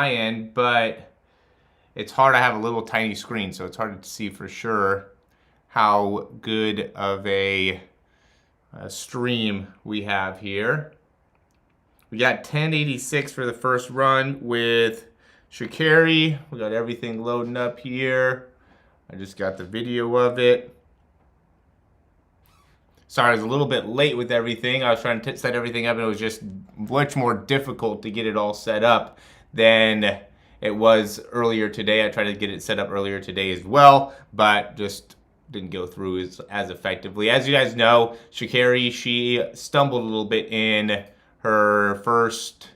my end, but it's hard. I have a little tiny screen, so it's hard to see for sure how good of a stream we have here. We got 10.86 for the first run with Sha'carri. We got everything loading up here. I just got the video of it. Sorry, I was a little bit late with everything. I was trying to set everything up, and it was just much more difficult to get it all set up than it was earlier today. I tried to get it set up earlier today as well, but just didn't go through as effectively. As you guys know, Sha'carri, she stumbled a little bit in her first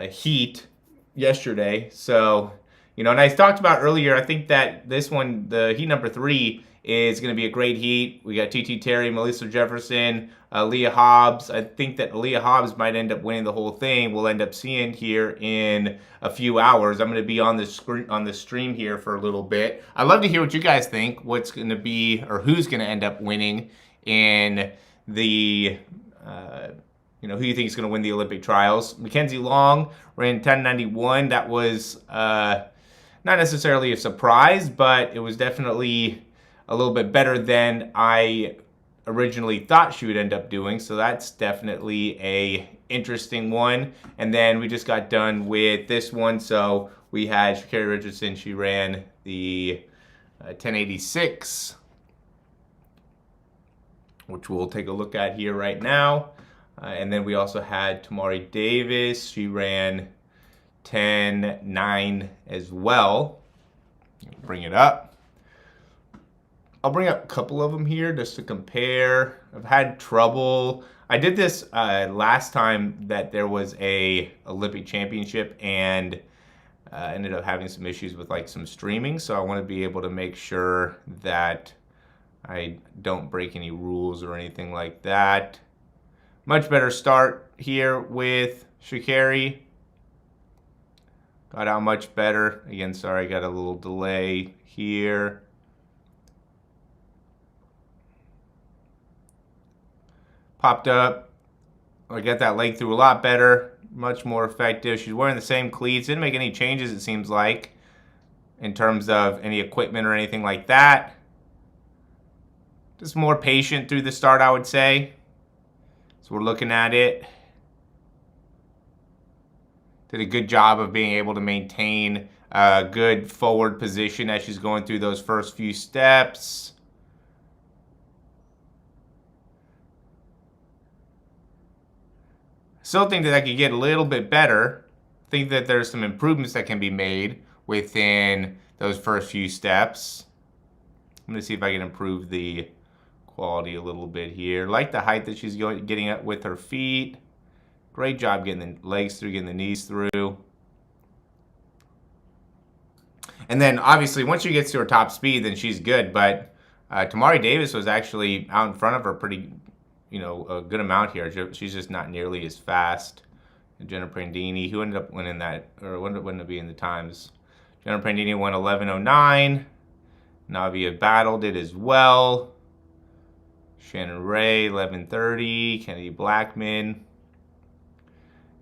heat yesterday. So, and I talked about earlier, I think that this one, the heat number 3, is going to be a great heat. We got TT Terry, Melissa Jefferson, Leah Hobbs. I think that Leah Hobbs might end up winning the whole thing. We'll end up seeing here in a few hours. I'm going to be on the stream here for a little bit. I'd love to hear what you guys think. What's going to be, or who's going to end up winning in the who you think is going to win the Olympic trials. Mackenzie Long ran 10.91. That was not necessarily a surprise, but it was definitely a little bit better than I originally thought she would end up doing. So that's definitely a interesting one. And then we just got done with this one. So we had Sha'carri Richardson. She ran the 10.86, which we'll take a look at here right now. And then we also had Tamari Davis. She ran 10.9 as well. Bring it up. I'll bring up a couple of them here just to compare. I've had trouble. I did this last time that there was a Olympic championship, and ended up having some issues with like some streaming. So I want to be able to make sure that I don't break any rules or anything like that. Much better start here with Sha'carri. Got out much better. Again, sorry, I got a little delay here. Popped up. I got that leg through a lot better. Much more effective. She's wearing the same cleats. Didn't make any changes, it seems like, in terms of any equipment or anything like that. Just more patient through the start, I would say. So we're looking at it. Did a good job of being able to maintain a good forward position as she's going through those first few steps. Still think that I could get a little bit better. Think that there's some improvements that can be made within those first few steps. I'm going to see if I can improve the quality a little bit here. Like the height that she's getting up with her feet. Great job getting the legs through, getting the knees through. And then obviously once she gets to her top speed, then she's good. But Tamari Davis was actually out in front of her pretty, a good amount here. She's just not nearly as fast. And Jenna Prandini, who ended up winning that, or ended up being the times. Jenna Prandini won 11.09. Navia Battle did as well. Shannon Ray, 11.30. Kennedy Blackman.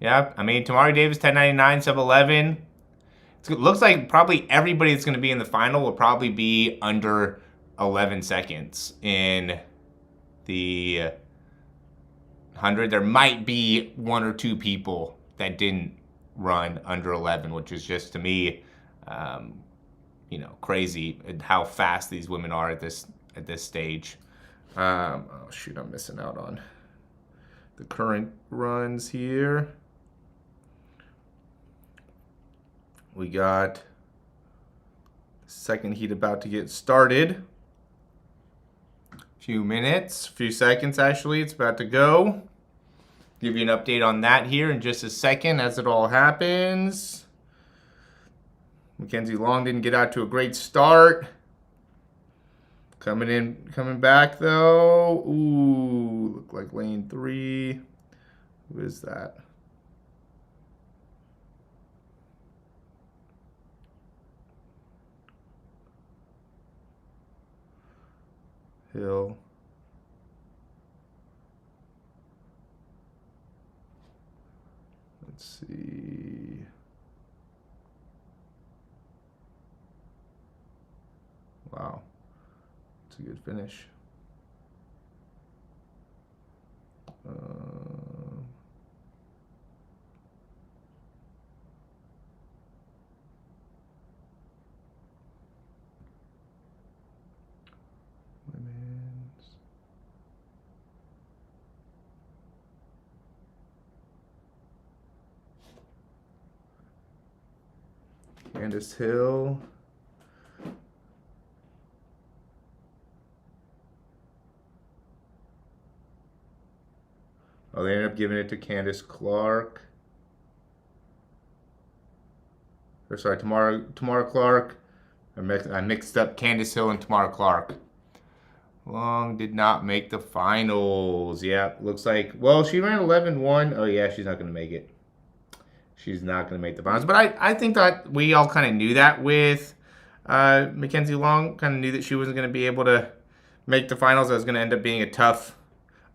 Yeah, I mean, Tamari Davis, 10.99, sub-11. It looks like probably everybody that's going to be in the final will probably be under 11 seconds in the 100. There might be 1 or 2 people that didn't run under 11, which is just, to me, crazy how fast these women are at this stage. Oh shoot, I'm missing out on the current runs here. We got the second heat about to get started. Few seconds actually, it's about to go. Give you an update on that here in just a second as it all happens. Mackenzie Long didn't get out to a great start. Coming back though. Ooh, look like lane 3. Who is that? Hill. Let's see. It's a good finish. Women's. Candace Hill. Oh, they ended up giving it to Candace Clark. Or sorry, Tamara Clark. I mixed up Candace Hill and Tamara Clark. Long did not make the finals. Yeah, looks like, well, she ran 11-1. Oh, yeah, she's not going to make it. She's not going to make the finals. But I think that we all kind of knew that with Mackenzie Long. Kind of knew that she wasn't going to be able to make the finals. That was going to end up being a tough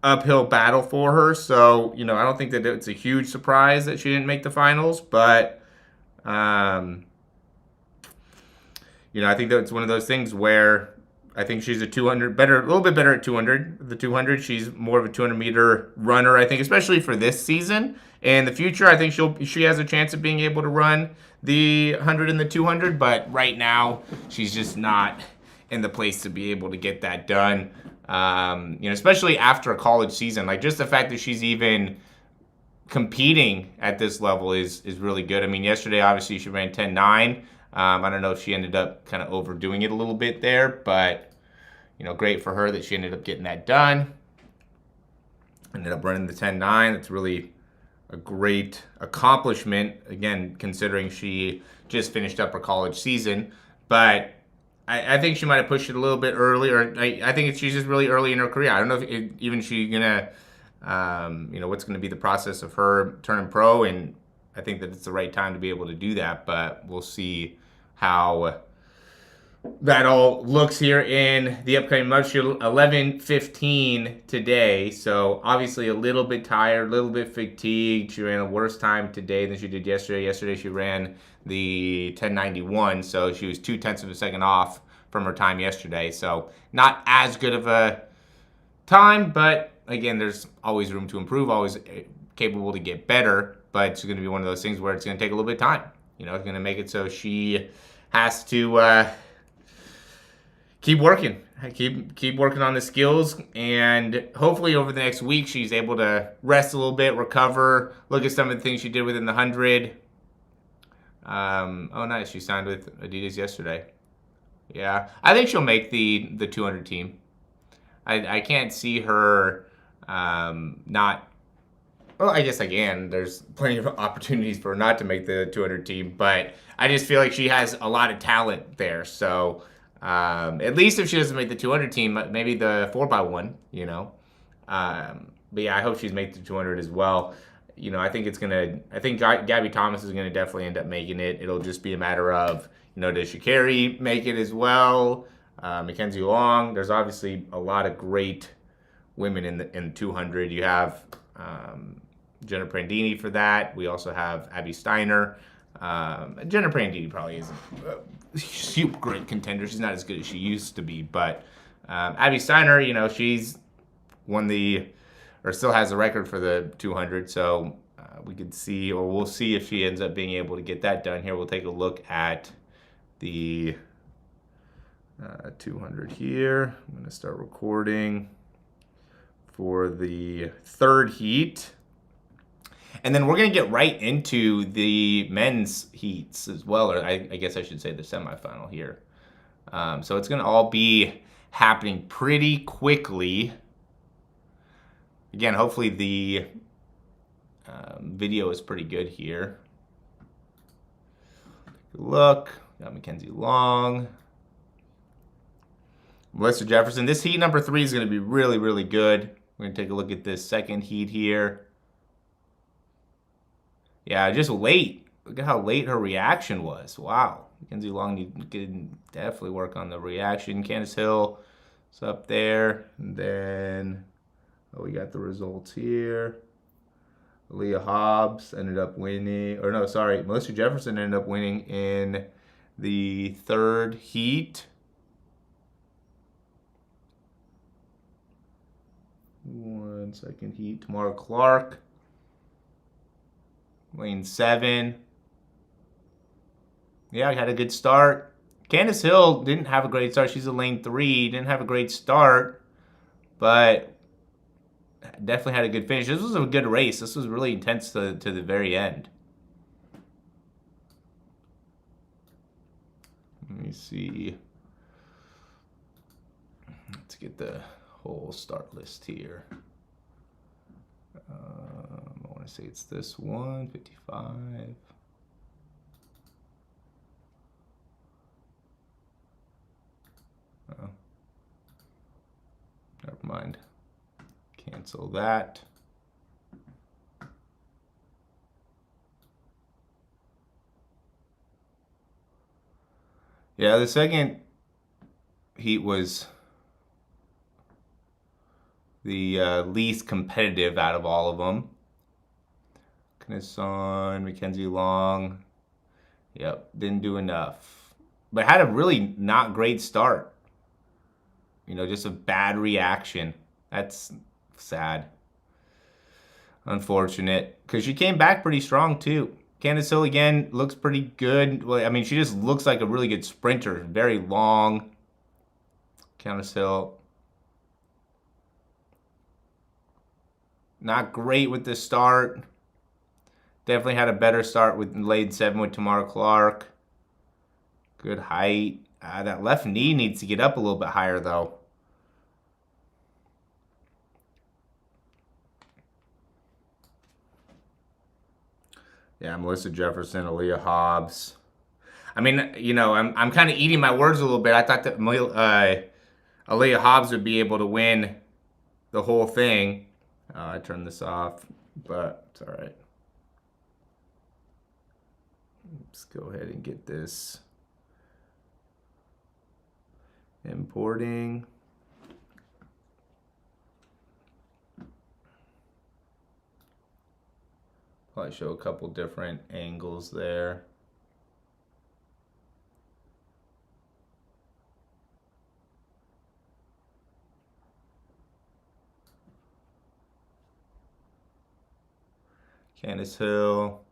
uphill battle for her. So, I don't think that it's a huge surprise that she didn't make the finals. But, I think that it's one of those things where I think she's a 200 better, a little bit better at 200. The 200, she's more of a 200-meter runner, I think, especially for this season. In the future, I think she has a chance of being able to run the 100 and the 200, but right now she's just not in the place to be able to get that done. Especially after a college season, like just the fact that she's even competing at this level is really good. I mean, yesterday obviously she ran 10.9. I don't know if she ended up kind of overdoing it a little bit there, but great for her that she ended up getting that done. Ended up running the 10.9. That's really a great accomplishment, again, considering she just finished up her college season. But I think she might have pushed it a little bit earlier. I think she's just really early in her career. I don't know if even she's going to, what's going to be the process of her turning pro. And I think that it's the right time to be able to do that. But we'll see how that all looks here in the upcoming month. She 11:15 today, so obviously a little bit tired, a little bit fatigued. She ran a worse time today than she did yesterday. Yesterday she ran the 10.91, so she was 0.2 of a second off from her time yesterday. So not as good of a time, but again, there's always room to improve, always capable to get better. But it's going to be one of those things where it's going to take a little bit of time. It's going to make it so she has to keep working. Keep working on the skills, and hopefully over the next week she's able to rest a little bit, recover, look at some of the things she did within the 100. Oh, nice. She signed with Adidas yesterday. Yeah, I think she'll make the 200 team. I can't see her not. Well, I guess again, there's plenty of opportunities for her not to make the 200 team, but I just feel like she has a lot of talent there. So at least if she doesn't make the 200 team, maybe the 4x1, But yeah, I hope she's made the 200 as well. I think Gabby Thomas is gonna definitely end up making it. It'll just be a matter of, does Sha'carri make it as well? Mackenzie Long. There's obviously a lot of great women in the 200. You have Jenna Prandini for that. We also have Abby Steiner. Jenna Prandini probably is a super great contender. She's not as good as she used to be, but Abby Steiner, she's won or still has the record for the 200. So we could see, or we'll see if she ends up being able to get that done here. We'll take a look at the 200 here. I'm going to start recording for the third heat. And then we're going to get right into the men's heats as well, or I guess I should say the semifinal here. So it's going to all be happening pretty quickly. Again, hopefully the video is pretty good here. Look, got Mackenzie Long. Melissa Jefferson. This heat number 3 is going to be really, really good. We're going to take a look at this second heat here. Yeah, just late. Look at how late her reaction was. Wow. Mackenzie Long can definitely work on the reaction. Candace Hill is up there. And then we got the results here. Leah Hobbs ended up winning. Or no, sorry. Melissa Jefferson ended up winning in the third heat. 1 second heat. Tamara Clark. Lane 7. Yeah, I had a good start. Candace Hill didn't have a great start. She's a lane 3. Didn't have a great start, but definitely had a good finish. This was a good race. This was really intense to the very end. Let me see. Let's get the whole start list here. I want to say it's this one, 55. Oh, never mind. Cancel that. Yeah, the second heat was the least competitive out of all of them. Knesson, Mackenzie Long. Yep, didn't do enough. But had a really not great start. You know, just a bad reaction. That's sad. Unfortunate. Because she came back pretty strong, too. Candace Hill, again, looks pretty good. Well, I mean, she just looks like a really good sprinter. Very long. Candace Hill. Not great with the start. Definitely had a better start with lane 7 with Tamara Clark. Good height. That left knee needs to get up a little bit higher, though. Yeah, Melissa Jefferson, Aaliyah Hobbs. I mean, you know, I'm kind of eating my words a little bit. I thought that Aaliyah Hobbs would be able to win the whole thing. I turned this off, but it's all right. Let's go ahead and get this importing. Probably show a couple different angles there. Candace Hill.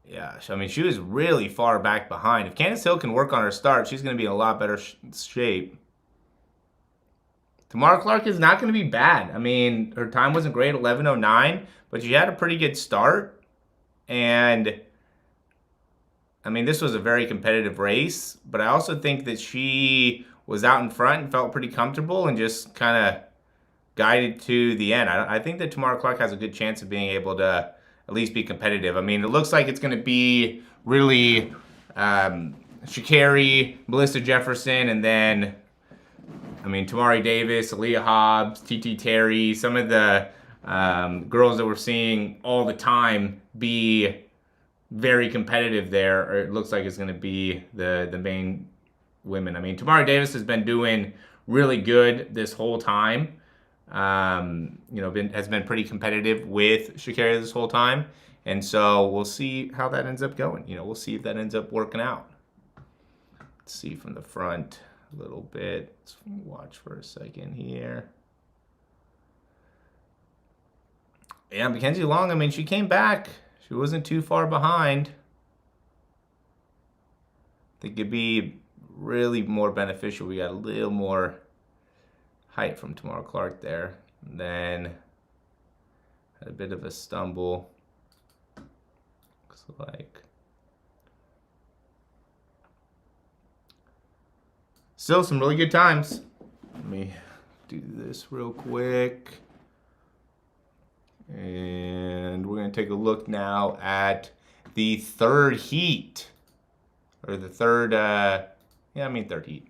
Yeah, I mean, she was really far back behind. If Candace Hill can work on her start, she's going to be in a lot better shape. Tamara Clark is not going to be bad. I mean, her time wasn't great, 11:09, but she had a pretty good start. And, I mean, this was a very competitive race, but I also think that she was out in front and felt pretty comfortable and just kind of guided to the end. I think that Tamara Clark has a good chance of being able to at least be competitive. I mean, it looks like it's going to be really Sha'carri, Melissa Jefferson, and then, I mean, Tamari Davis, Aaliyah Hobbs, TT Terry, some of the girls that we're seeing all the time be very competitive there. Or it looks like it's going to be the main women. I mean, Tamari Davis has been doing really good this whole time. You know, has been pretty competitive with Sha'carri this whole time. And so we'll see how that ends up going. You know, we'll see if that ends up working out. Let's see from the front a little bit. Let's watch for a second here. Yeah, Mackenzie Long, I mean, she came back. She wasn't too far behind. I think it'd be really more beneficial. We got a little more height from Tamara Clark there. And then had a bit of a stumble. Looks like. Still some really good times. Let me do this real quick. And we're going to take a look now at the third heat. Or the third, third heat.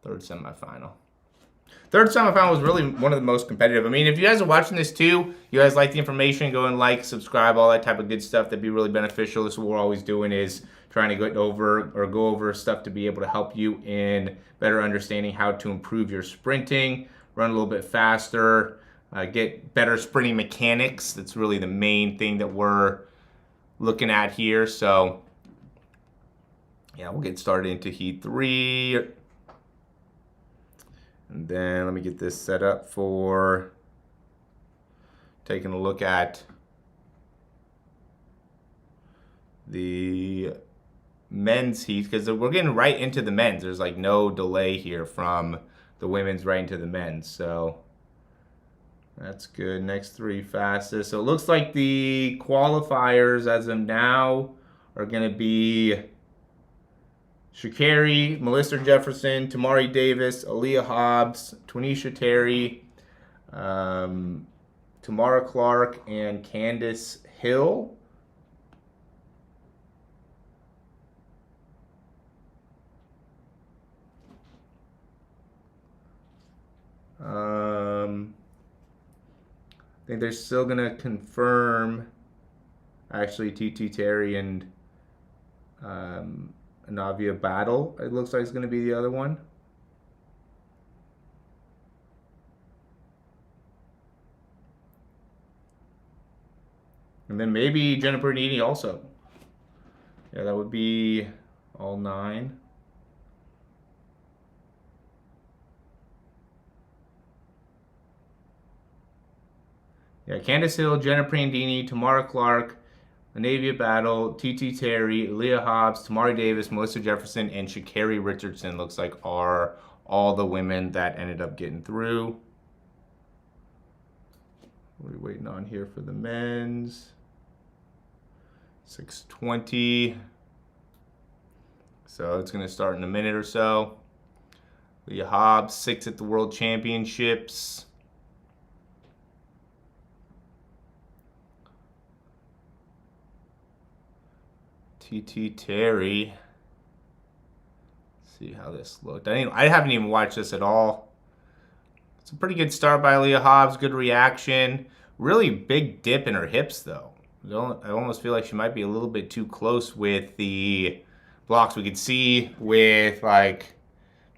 Third semifinal. Third semifinal was really one of the most competitive. I mean, if you guys are watching this too, you guys like the information, go and like, subscribe, all that type of good stuff. That'd be really beneficial. This is what we're always doing, is trying to go over stuff to be able to help you in better understanding how to improve your sprinting, run a little bit faster, get better sprinting mechanics. That's really the main thing that we're looking at here. So, yeah, we'll get started into Heat 3. And then let me get this set up for taking a look at the men's heat, because we're getting right into the men's. There's like no delay here from the women's right into the men's. So that's good. Next three fastest. So it looks like the qualifiers as of now are going to be Sha'carri, Melissa Jefferson, Tamari Davis, Aaliyah Hobbs, Twanisha Terry, Tamara Clark, and Candace Hill. I think they're still going to confirm, actually, TT Terry and Navia Battle, it looks like it's going to be the other one. And then maybe Jennifer Needy also. Yeah, that would be all 9. Yeah, Candace Hill, Jenna Prandini, Tamara Clark, Navia Battle, TT Terry, Leah Hobbs, Tamari Davis, Melissa Jefferson, and Sha'carri Richardson looks like are all the women that ended up getting through. What are we waiting on here for the men's? 6:20. So it's going to start in a minute or so. Leah Hobbs, 6th at the World Championships. TT Terry. Let's see how this looked. I haven't even watched this at all. It's a pretty good start by Leah Hobbs. Good reaction. Really big dip in her hips, though. I almost feel like she might be a little bit too close with the blocks. We could see with like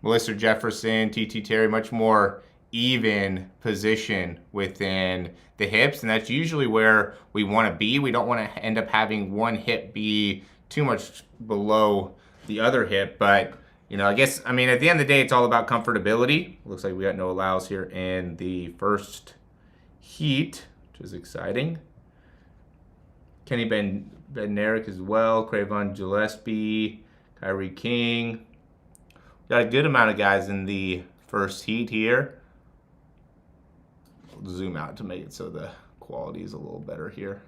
Melissa Jefferson, TT Terry, much more even position within the hips, and that's usually where we want to be. We don't want to end up having one hip be too much below the other hip, but you know, I mean, at the end of the day, it's all about comfortability. Looks like we got no Lyles here in the first heat, which is exciting. Kenny Bednarik as well, Cravon Gillespie, Kyrie King. Got a good amount of guys in the first heat here. We'll zoom out to make it so the quality is a little better here.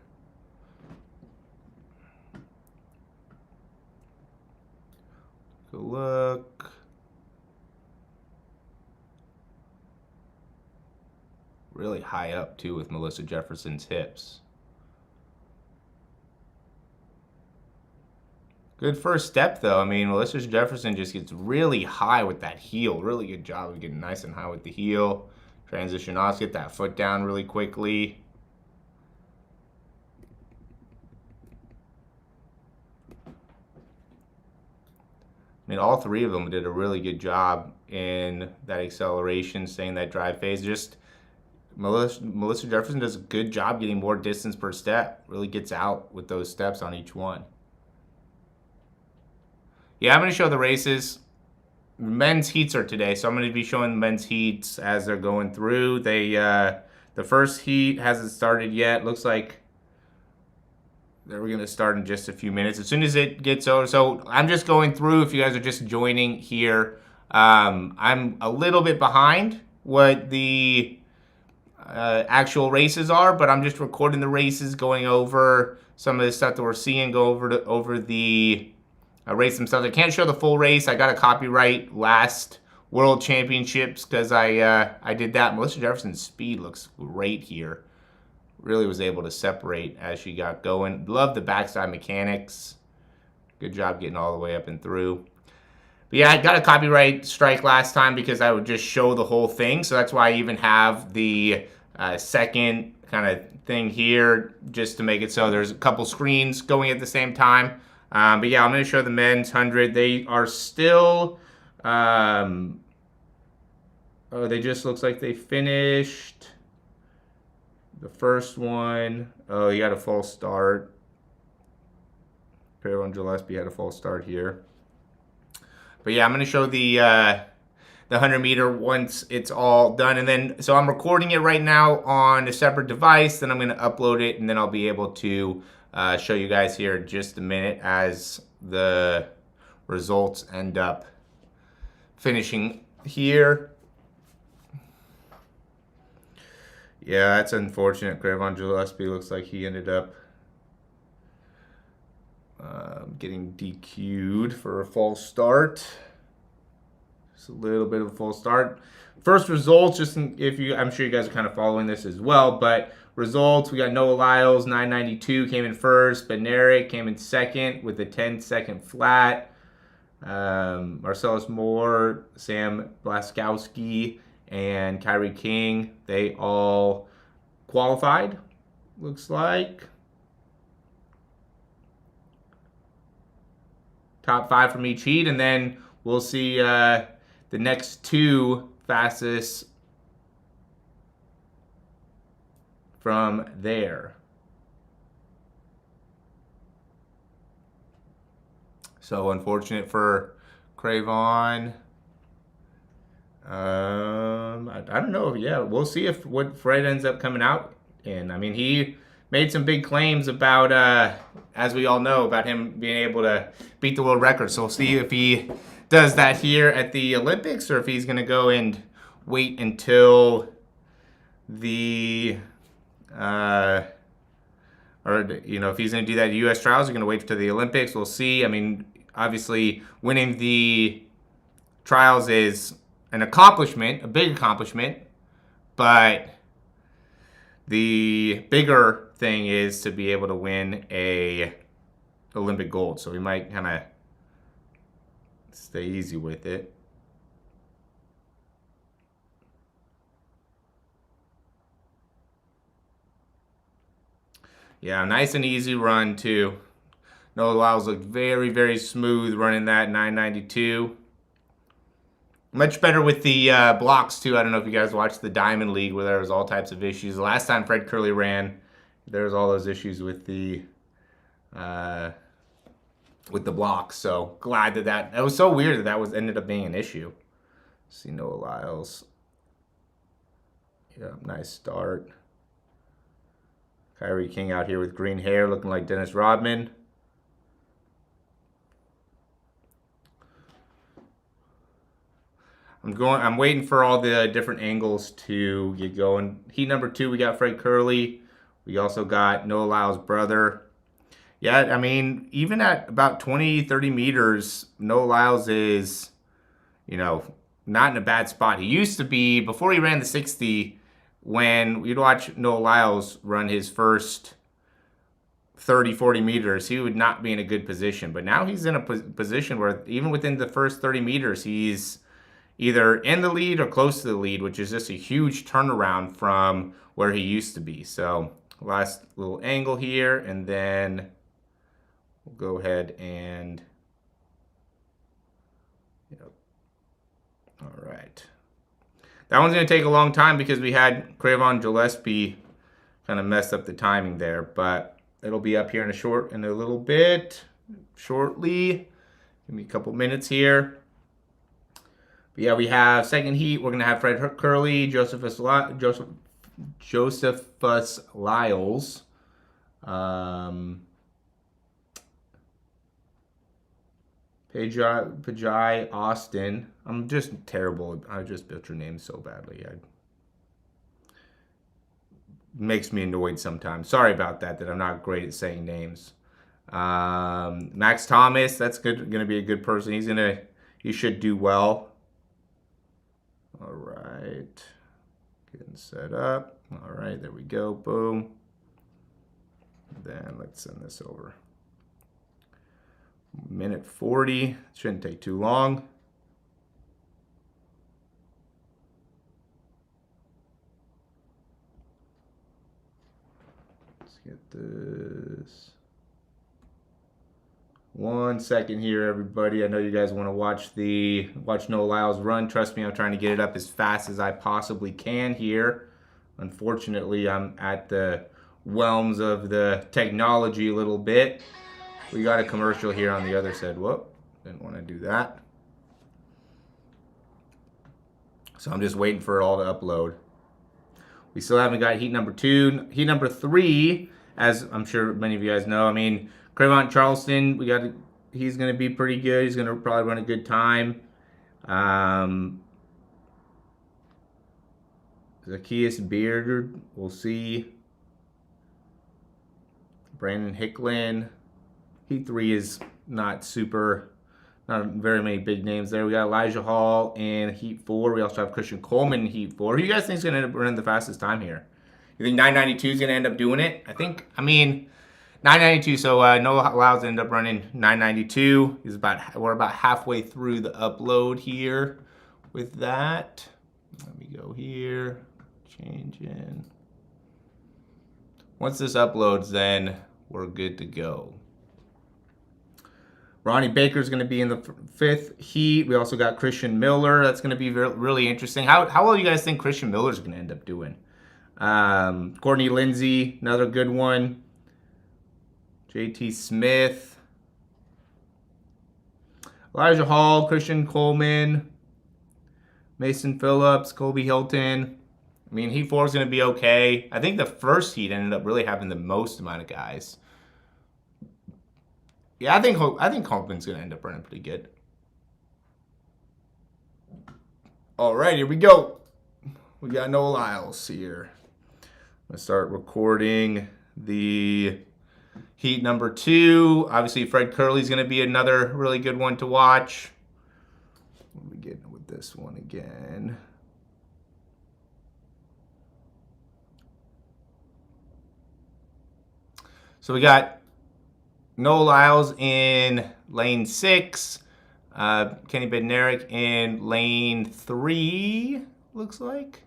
Good look. Really high up too with Melissa Jefferson's hips. Good first step though. I mean, Melissa Jefferson just gets really high with that heel. Really good job of getting nice and high with the heel. Transition off, get that foot down really quickly. I mean, all three of them did a really good job in that acceleration, staying that drive phase. Just Melissa Jefferson does a good job getting more distance per step. Really gets out with those steps on each one. Yeah, I'm going to show the races. Men's heats are today, so I'm going to be showing the men's heats as they're going through. The first heat hasn't started yet. Looks like we're going to start in just a few minutes. As soon as it gets over, so I'm just going through. If you guys are just joining here, I'm a little bit behind what the actual races are, but I'm just recording the races, going over some of the stuff that we're seeing, go over the race themselves. I can't show the full race. I got a copyright last World Championships because I did that. Melissa Jefferson's speed looks great here. Really was able to separate as she got going. Love the backside mechanics. Good job getting all the way up and through. But yeah, I got a copyright strike last time because I would just show the whole thing. So that's why I even have the second kind of thing here, just to make it so there's a couple screens going at the same time. But yeah, I'm going to show the men's 100. They are still, oh, they just looks like they finished the first one. Oh, he had a false start. Cravon Gillespie had a false start here. But yeah, I'm going to show the the 100-meter once it's all done. And then, so I'm recording it right now on a separate device. Then I'm going to upload it, and then I'll be able to show you guys here in just a minute as the results end up finishing here. Yeah, that's unfortunate. Cravon Gillespie looks like he ended up getting DQ'd for a false start. Just a little bit of a false start. First results, just if you, I'm sure you guys are kind of following this as well, but results, we got Noah Lyles, 9.92, came in first. Benerick came in second with a 10-second flat. Marcellus Moore, Sam Blaskowski, and Kyrie King, they all qualified, looks like. Top 5 from each heat, and then we'll see the next 2 fastest from there. So unfortunate for Cravon. I don't know. Yeah, we'll see if what Fred ends up coming out in. I mean, he made some big claims about, as we all know, about him being able to beat the world record. So we'll see if he does that here at the Olympics, or if he's going to go and wait until the, or, you know, if he's going to do that at U.S. trials, he's going to wait until the Olympics. We'll see. I mean, obviously, winning the trials is an accomplishment, a big accomplishment, but the bigger thing is to be able to win a Olympic gold. So we might kind of stay easy with it. Yeah, nice and easy run too. Noah Lyles looked very, very smooth running that 9.92. Much better with the blocks too. I don't know if you guys watched the Diamond League where there was all types of issues. The last time Fred Kerley ran, there was all those issues with the blocks. So glad that it was so weird that was ended up being an issue. See Noah Lyles. Yeah, nice start. Kyrie King out here with green hair, looking like Dennis Rodman. I'm waiting for all the different angles to get going. Heat number 2, we got Fred Kerley. We also got Noah Lyles' brother. Yeah, I mean, even at about 20, 30 meters, Noah Lyles is, you know, not in a bad spot. He used to be, before he ran the 60, when you'd watch Noah Lyles run his first 30, 40 meters, he would not be in a good position. But now he's in a position where even within the first 30 meters, he's either in the lead or close to the lead, which is just a huge turnaround from where he used to be. So last little angle here, and then we'll go ahead and, all right. That one's going to take a long time because we had Cravon Gillespie kind of mess up the timing there, but it'll be up here in a little bit, shortly. Give me a couple minutes here. But yeah, we have second heat. We're going to have Fred Kerley, Josephus Lyles, Pajai Austin. I'm just terrible. I just butcher names so badly. It makes me annoyed sometimes. Sorry about that I'm not great at saying names. Max Thomas, that's going to be a good person. He should do well. All right, getting set up. All right, there we go, boom. Then let's send this over. Minute 40, shouldn't take too long. Let's get this. 1 second here, everybody. I know you guys want to watch Noah Lyles run. Trust me, I'm trying to get it up as fast as I possibly can here. Unfortunately, I'm at the realms of the technology a little bit. We got a commercial here on the other side. Whoop, didn't want to do that. So I'm just waiting for it all to upload. We still haven't got heat number 2. Heat number 3, as I'm sure many of you guys know, I mean, Crevant Charleston, he's going to be pretty good. He's going to probably run a good time. Zacchaeus Beard, we'll see. Brandon Hicklin. Heat 3 is not very many big names there. We got Elijah Hall in Heat 4. We also have Christian Coleman in Heat 4. Who do you guys think is going to end up running the fastest time here? You think 992 is going to end up doing it? I mean, 992. So Noah Lyles ended up running 992. We're about halfway through the upload here with that. Let me go here. Change in. Once this uploads, then we're good to go. Ronnie Baker's going to be in the 5th heat. We also got Christian Miller. That's going to be really interesting. How well do you guys think Christian Miller's going to end up doing? Courtney Lindsey, another good one. JT Smith. Elijah Hall, Christian Coleman. Mason Phillips, Colby Hilton. I mean, Heat 4 is going to be okay. I think the first heat ended up really having the most amount of guys. Yeah, I think Coleman's going to end up running pretty good. All right, here we go. We got Noah Lyles here. I'm going to start recording the heat number 2. Obviously, Fred Kerley's going to be another really good one to watch. What are we getting with this one again? So we got Noah Lyles in lane 6. Kenny Bednarik in lane 3, looks like.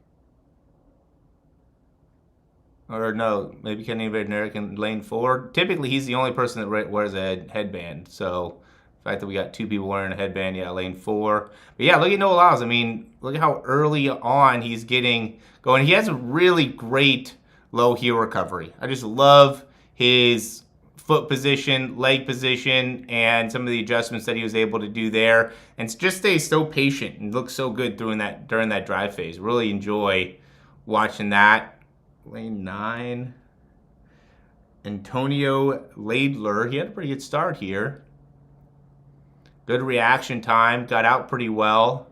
Or no, maybe Kenny Bednarik in lane 4. Typically, he's the only person that wears a headband. So the fact that we got 2 people wearing a headband, yeah, lane 4. But yeah, look at Noah Lyles. I mean, look at how early on he's getting going. He has a really great low heel recovery. I just love his foot position, leg position, and some of the adjustments that he was able to do there. And just stays so patient and looks so good during that drive phase. Really enjoy watching that. Lane 9. Antonio Laidler. He had a pretty good start here. Good reaction time. Got out pretty well.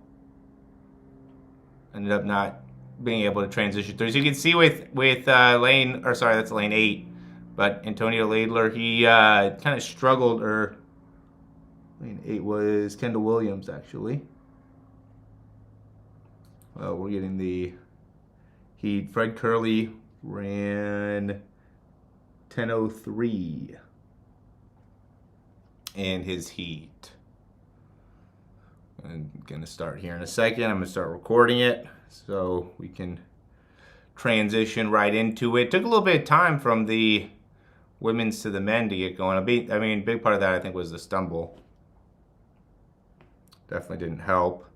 Ended up not being able to transition through. So you can see with that's lane 8. But Antonio Laidler, he kind of struggled, or lane 8 was Kendall Williams, actually. Well, we're getting the heat. Fred Kerley ran 10:03 in his heat. I'm going to start here in a second. I'm going to start recording it so we can transition right into it. Took a little bit of time from the women's to the men to get going. I mean, big part of that I think was the stumble. Definitely didn't help.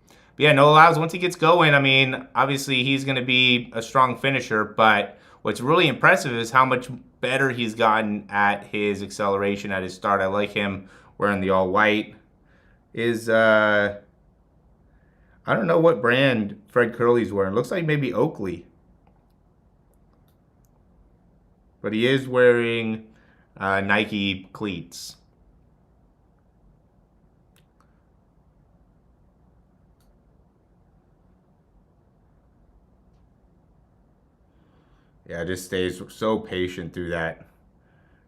But yeah, Noah Lyles, once he gets going, I mean, obviously he's going to be a strong finisher, but what's really impressive is how much better he's gotten at his acceleration at his start. I like him wearing the all-white. I don't know what brand Fred Kerley's wearing. Looks like maybe Oakley. But he is wearing Nike cleats. Yeah, just stays so patient through that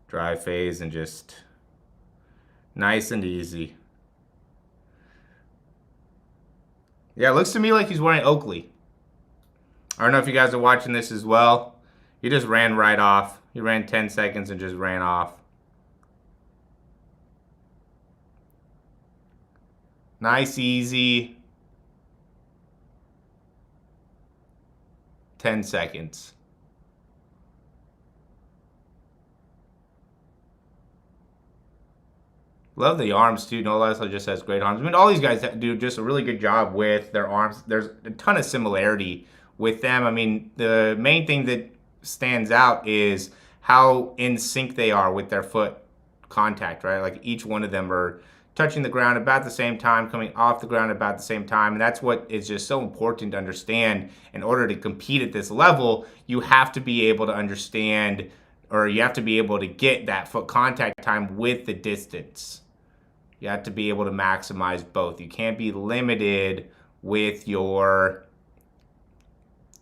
drive phase and just nice and easy. Yeah, it looks to me like he's wearing Oakley. I don't know if you guys are watching this as well. He just ran right off. He ran 10 seconds and just ran off. Nice, easy. 10 seconds. Love the arms too. Noah Lyles just has great arms. I mean, all these guys do just a really good job with their arms. There's a ton of similarity with them. I mean, the main thing that stands out is how in sync they are with their foot contact, right? Like each one of them are touching the ground about the same time, coming off the ground about the same time. And that's what is just so important to understand. In order to compete at this level, you have to be able to understand, or you have to be able to get that foot contact time with the distance. You have to be able to maximize both. You can't be limited with your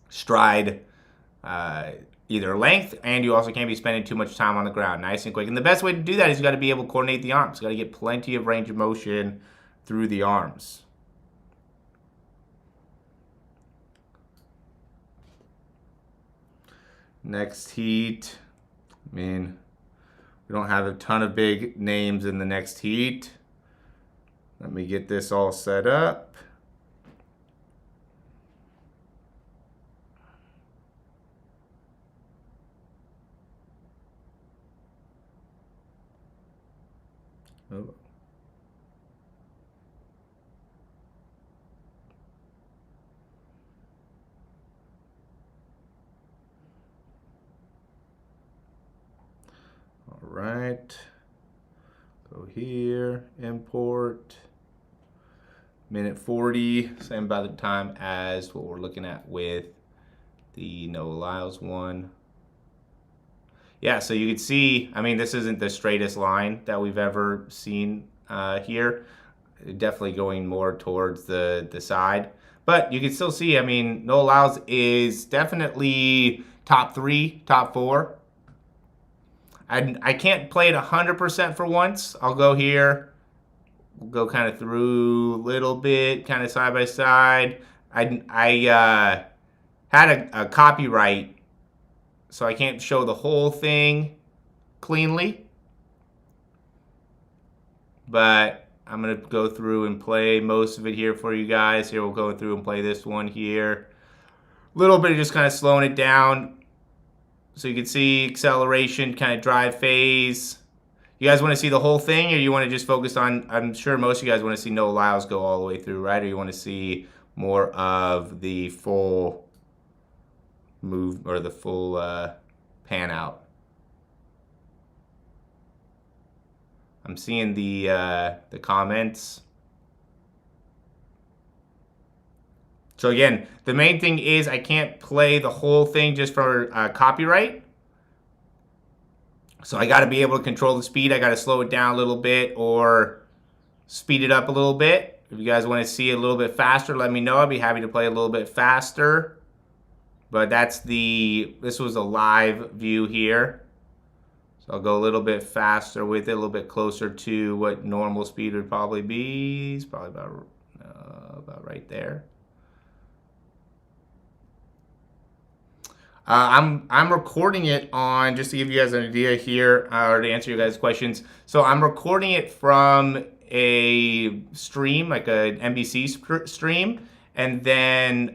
stride either length, and you also can't be spending too much time on the ground. Nice and quick. And the best way to do that is you got to be able to coordinate the arms. You got to get plenty of range of motion through the arms. Next heat. I mean, we don't have a ton of big names in the next heat. Let me get this all set up. Oh. All right. Go here, import. Minute 40, same by the time as what we're looking at with the Noah Lyles one. Yeah, so you can see, I mean, this isn't the straightest line that we've ever seen here. Definitely going more towards the side. But you can still see, I mean, Noah Lyles is definitely top 3, top 4. I can't play it 100% for once. I'll go here. We'll go kind of through a little bit, kind of side by side. I had a copyright, so I can't show the whole thing cleanly. But I'm going to go through and play most of it here for you guys. Here we'll go through and play this one here. A little bit of just kind of slowing it down. So you can see acceleration, kind of drive phase. You guys want to see the whole thing, or you want to just focus on, I'm sure most of you guys want to see Noah Lyles go all the way through, right? Or you want to see more of the full move, or the full pan out? I'm seeing the comments. So again, the main thing is I can't play the whole thing just for copyright. So I got to be able to control the speed. I got to slow it down a little bit or speed it up a little bit. If you guys want to see it a little bit faster, let me know. I'd be happy to play a little bit faster. But this was a live view here. So I'll go a little bit faster with it, a little bit closer to what normal speed would probably be. It's probably about right there. I'm recording it on, just to give you guys an idea here, or to answer you guys' questions. So I'm recording it from a stream, like an NBC stream, and then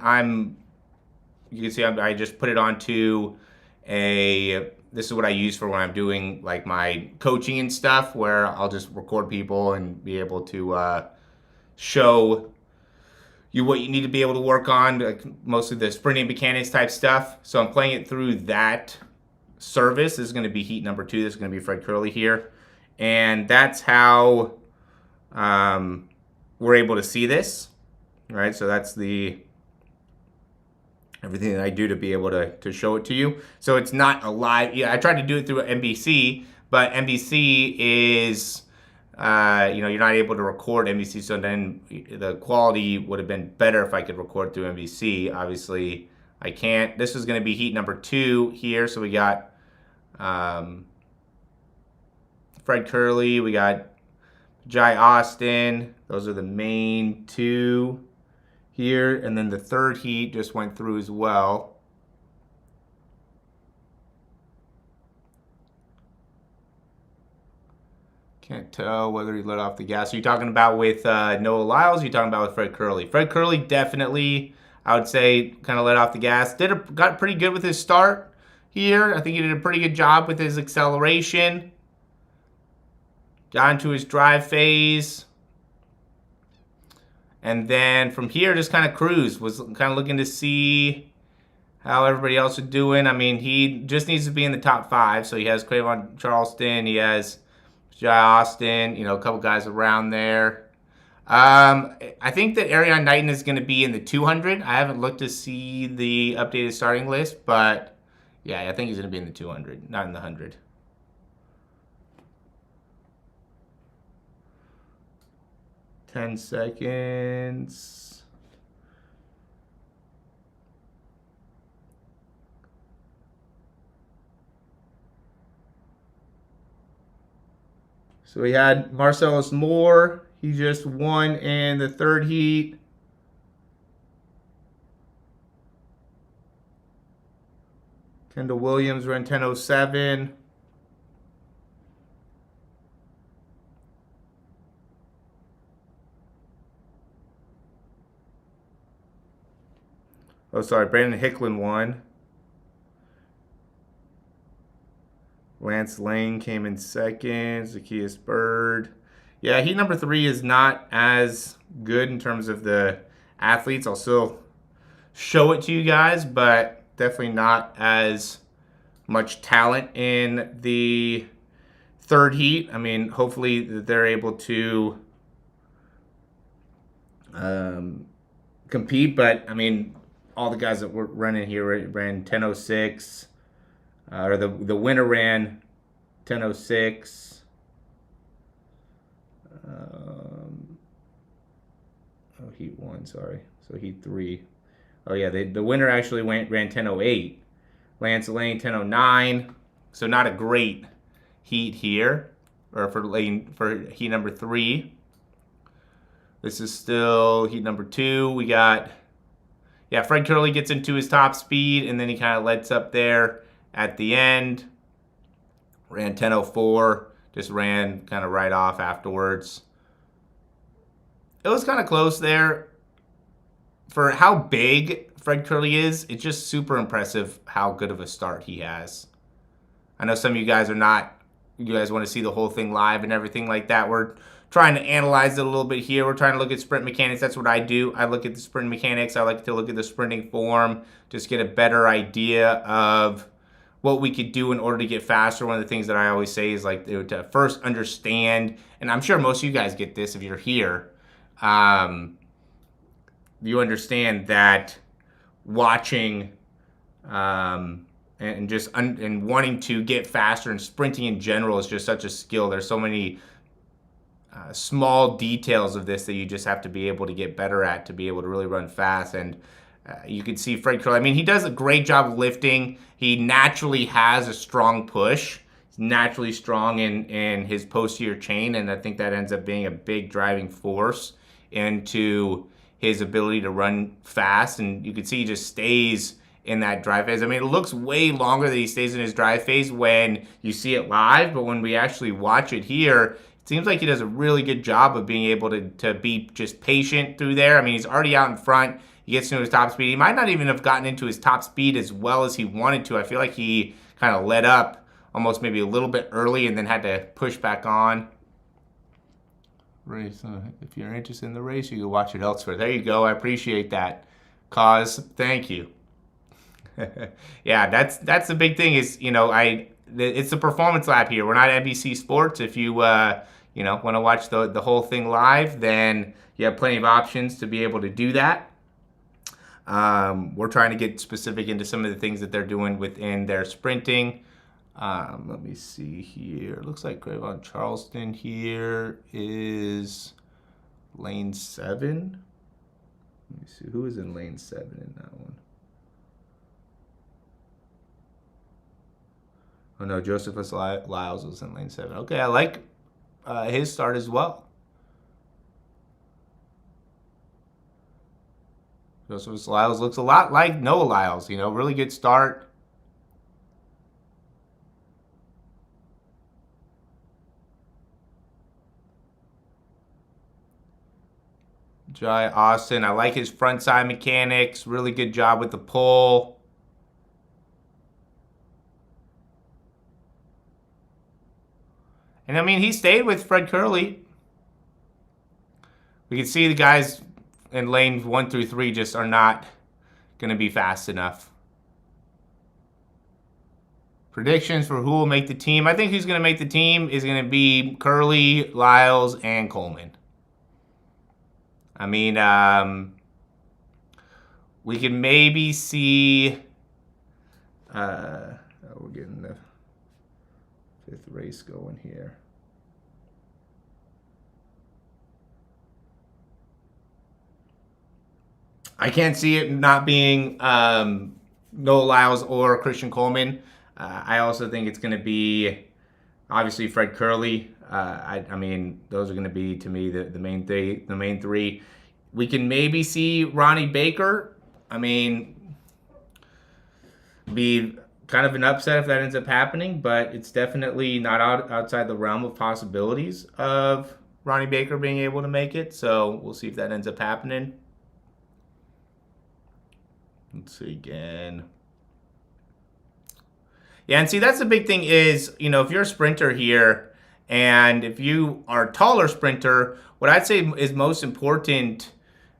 you can see I just put it onto this is what I use for when I'm doing like my coaching and stuff, where I'll just record people and be able to show you what you need to be able to work on, like mostly the sprinting mechanics type stuff. So I'm playing it through that service. This is going to be heat number 2. This is going to be Fred Kerley here. And that's how we're able to see this, right? So that's everything that I do to be able to show it to you. So it's not a live, I tried to do it through NBC, but NBC is, you're not able to record NBC, so then the quality would have been better if I could record through NBC. Obviously, I can't. This is going to be heat number 2 here. So we got Fred Kerley, we got Jai Austin. Those are the main 2 here. And then the third heat just went through as well. Can't tell whether he let off the gas. Are you talking about with Noah Lyles? Or are you talking about with Fred Kerley? Fred Kerley definitely, I would say, kind of let off the gas. Got pretty good with his start here. I think he did a pretty good job with his acceleration. Got into his drive phase. And then from here, just kind of cruised. Was kind of looking to see how everybody else is doing. I mean, he just needs to be in the top 5. So he has Cravon Charleston. He has Jai Austin, a couple guys around there. I think that Ariane Knighton is going to be in the 200. I haven't looked to see the updated starting list, but yeah, I think he's going to be in the 200, not in the 100. Ten seconds. So we had Marcellus Moore. He just won in the third heat. Kendall Williams ran 10.07. Oh, sorry, Brandon Hicklin won. Lance Lane came in second. Zacchaeus Bird. Yeah, heat number 3 is not as good in terms of the athletes. I'll still show it to you guys, but definitely not as much talent in the third heat. I mean, hopefully they're able to compete, but I mean, all the guys that were running here ran 10.06, or the winner ran 10.06. Heat 1, sorry. So heat 3. Oh yeah, the winner actually ran 10.08. Lance Lane 10.09. So not a great heat here, or for heat number 3. This is still heat number 2. We got, yeah, Fred Kerley gets into his top speed, and then he kind of lets up there at the end. Ran 10.04. Just ran kind of right off afterwards. It was kind of close there. For how big Fred Kerley is, it's just super impressive how good of a start he has. I know some of you guys you guys want to see the whole thing live and everything like that. We're trying to analyze it a little bit here. We're trying to look at sprint mechanics. That's what I do. I look at the sprint mechanics. I like to look at the sprinting form, just get a better idea of what we could do in order to get faster. One of the things that I always say is like to first understand, and I'm sure most of you guys get this if you're here, you understand that watching and wanting to get faster and sprinting in general is just such a skill. There's so many small details of this that you just have to be able to get better at to be able to really run fast. And you can see Fred Kerley. I mean, he does a great job of lifting. He naturally has a strong push. He's naturally strong in his posterior chain, and I think that ends up being a big driving force into his ability to run fast. And you can see he just stays in that drive phase. I mean, it looks way longer that he stays in his drive phase when you see it live, but when we actually watch it here, it seems like he does a really good job of being able to be just patient through there. I mean, he's already out in front. He gets into his top speed. He might not even have gotten into his top speed as well as he wanted to. I feel like he kind of let up almost maybe a little bit early and then had to push back on. Race. If you're interested in the race, you can watch it elsewhere. There you go. I appreciate that. Cause, thank you. Yeah, that's the big thing is, it's a performance lab here. We're not NBC Sports. If you want to watch the whole thing live, then you have plenty of options to be able to do that. We're trying to get specific into some of the things that they're doing within their sprinting. Let me see here. Looks like Grayvon Charleston here is lane 7. Let me see. Who is in lane 7 in that one? Oh, no. Josephus Lyles was in lane 7. Okay, I like his start as well. Josephus Lyles looks a lot like Noah Lyles. Really good start. Jai Austin, I like his front side mechanics. Really good job with the pull. And I mean, he stayed with Fred Kerley. We can see the guys in lanes 1 through 3 just are not going to be fast enough. Predictions for who will make the team. I think who's going to make the team is going to be Kerley, Lyles, and Coleman. I mean, we can maybe see... we're getting the 5th race going here. I can't see it not being no Lyles or Christian Coleman. I also think it's going to be obviously Fred Kerley. I mean, those are going to be, to me, the main three. We can maybe see Ronnie Baker. I mean, be kind of an upset if that ends up happening, but it's definitely not outside the realm of possibilities of Ronnie Baker being able to make it. So we'll see if that ends up happening. Let's see again. Yeah, and see, that's the big thing is, you know, if you're a sprinter here, and if you are a taller sprinter, what I'd say is most important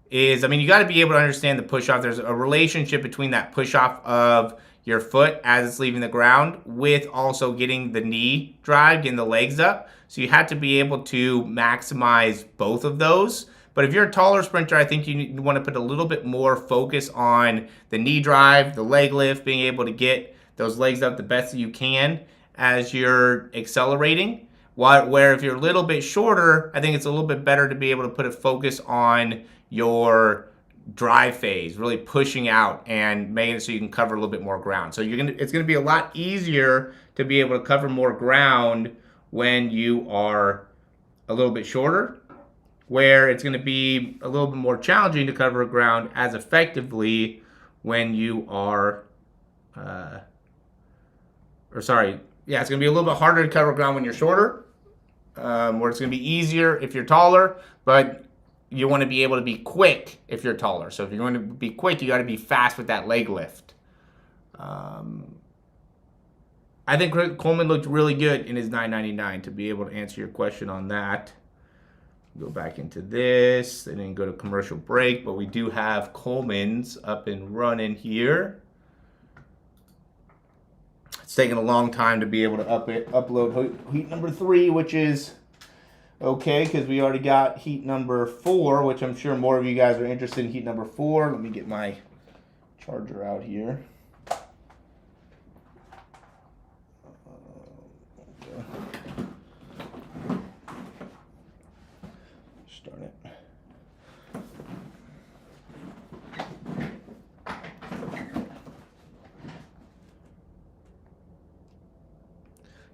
is, I mean, you got to be able to understand the push-off. There's a relationship between that push-off of your foot as it's leaving the ground with also getting the knee drive, getting the legs up. So you have to be able to maximize both of those. But if you're a taller sprinter, I think you want to put a little bit more focus on the knee drive, the leg lift, being able to get those legs up the best that you can as you're accelerating. Where if you're a little bit shorter, I think it's a little bit better to be able to put a focus on your drive phase, really pushing out and making it so you can cover a little bit more ground. So it's gonna be a lot easier to be able to cover more ground when you are a little bit shorter, where it's gonna be a little bit more challenging to cover ground as effectively when you are it's going to be a little bit harder to cover ground when you're shorter, where it's going to be easier if you're taller, but you want to be able to be quick if you're taller. So if you're going to be quick, you got to be fast with that leg lift. I think Coleman looked really good in his 9.99 to be able to answer your question on that. Go back into this. They didn't go to commercial break, but we do have Coleman's up and running here. It's taken a long time to be able to upload heat number 3, which is okay because we already got heat number 4, which I'm sure more of you guys are interested in heat number 4. Let me get my charger out here. Start it.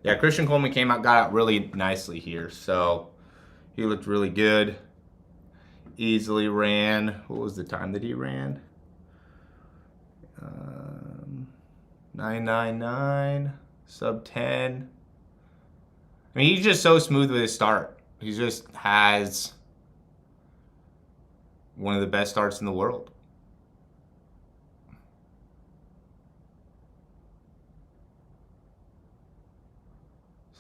Yeah, Christian Coleman got out really nicely here, so he looked really good. Easily ran. What was the time that he ran? 9.99, sub 10. I mean, he's just so smooth with his start. He just has one of the best starts in the world.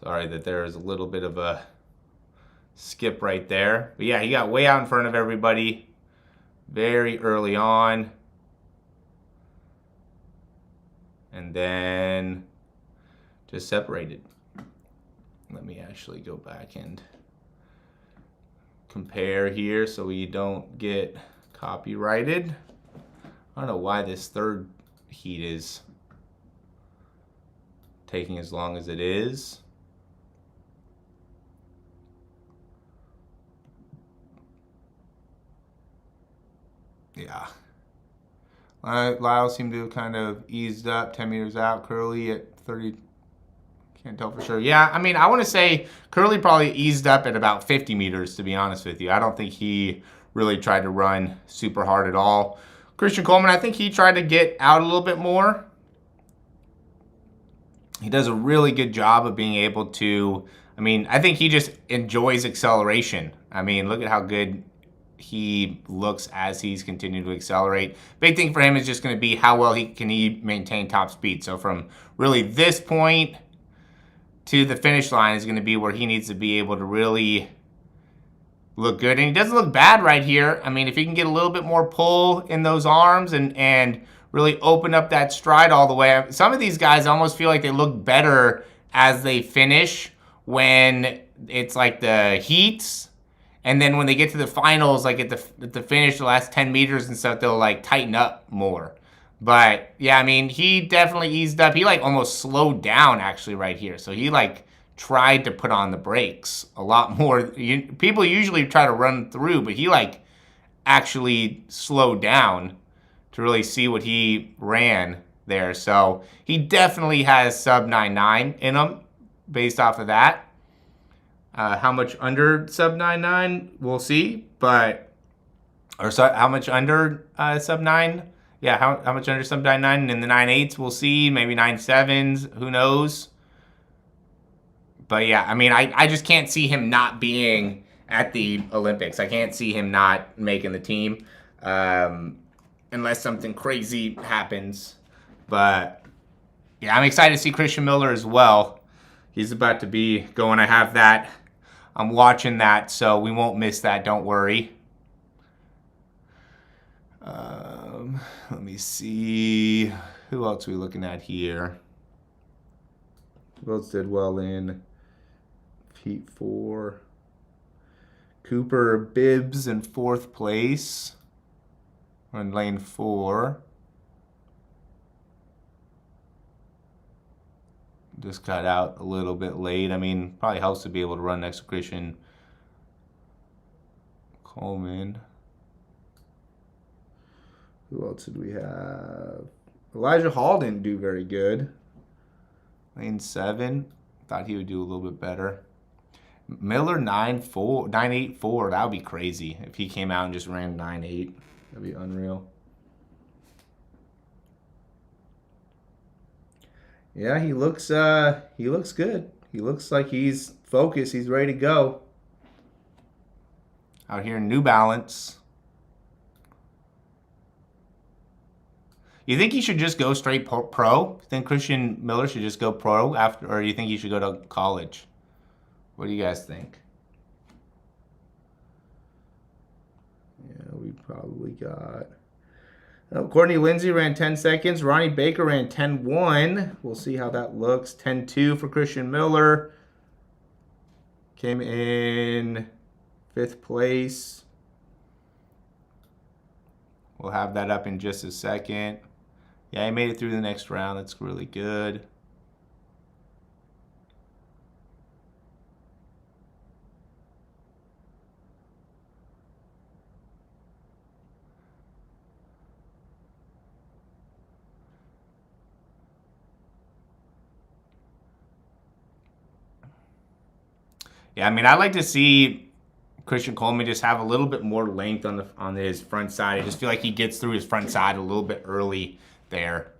Sorry that there is a little bit of a skip right there. But yeah, he got way out in front of everybody very early on. And then just separated. Let me actually go back and compare here so we don't get copyrighted. I don't know why this third heat is taking as long as it is. Yeah. Lyles seemed to have kind of eased up 10 meters out. Kerley at 30. Can't tell for sure. Yeah, I mean, I want to say Kerley probably eased up at about 50 meters, to be honest with you. I don't think he really tried to run super hard at all. Christian Coleman, I think he tried to get out a little bit more. He does a really good job of being able to, I mean, I think he just enjoys acceleration. I mean, look at how good he looks as he's continuing to accelerate. Big thing for him is just going to be how well he can maintain top speed. So from really this point to the finish line is going to be where he needs to be able to really look good. And he doesn't look bad right here. I mean, if he can get a little bit more pull in those arms and really open up that stride all the way. Some of these guys almost feel like they look better as they finish when it's like the heats. And then when they get to the finals, like at the finish, the last 10 meters and stuff, they'll like tighten up more. But yeah, I mean, he definitely eased up. He like almost slowed down actually right here. So he like tried to put on the brakes a lot more. People usually try to run through, but he like actually slowed down to really see what he ran there. So he definitely has sub 9.9 in him based off of that. How much under sub 9.9, we'll see. But, or so, how much under sub 9? Yeah, how much under sub 9.9? And in the 9.8s, we'll see. Maybe 9.7s, who knows? But yeah, I mean, I just can't see him not being at the Olympics. I can't see him not making the team unless something crazy happens. But yeah, I'm excited to see Christian Miller as well. He's about to be going. I have that. I'm watching that, so we won't miss that. Don't worry. Let me see. Who else are we looking at here? Who else did well in Heat 4? Cooper Bibbs in 4th place. We're in lane 4. Just got out a little bit late. I mean, probably helps to be able to run next to Christian Coleman. Who else did we have? Elijah Hall didn't do very good. Lane 7. Thought he would do a little bit better. Miller 9.84. That would be crazy if he came out and just ran 9.8. That'd be unreal. Yeah, he looks good. He looks like he's focused. He's ready to go. Out here in New Balance. You think he should just go straight pro? You think Christian Miller should just go pro after, or do you think he should go to college? What do you guys think? Yeah, we probably got... Oh, Courtney Lindsey ran 10 seconds. Ronnie Baker ran 10.1. We'll see how that looks. 10.2 for Christian Miller. Came in 5th place. We'll have that up in just a second. Yeah, he made it through the next round. That's really good. Yeah, I mean, I'd like to see Christian Coleman just have a little bit more length on his front side. I just feel like he gets through his front side a little bit early there.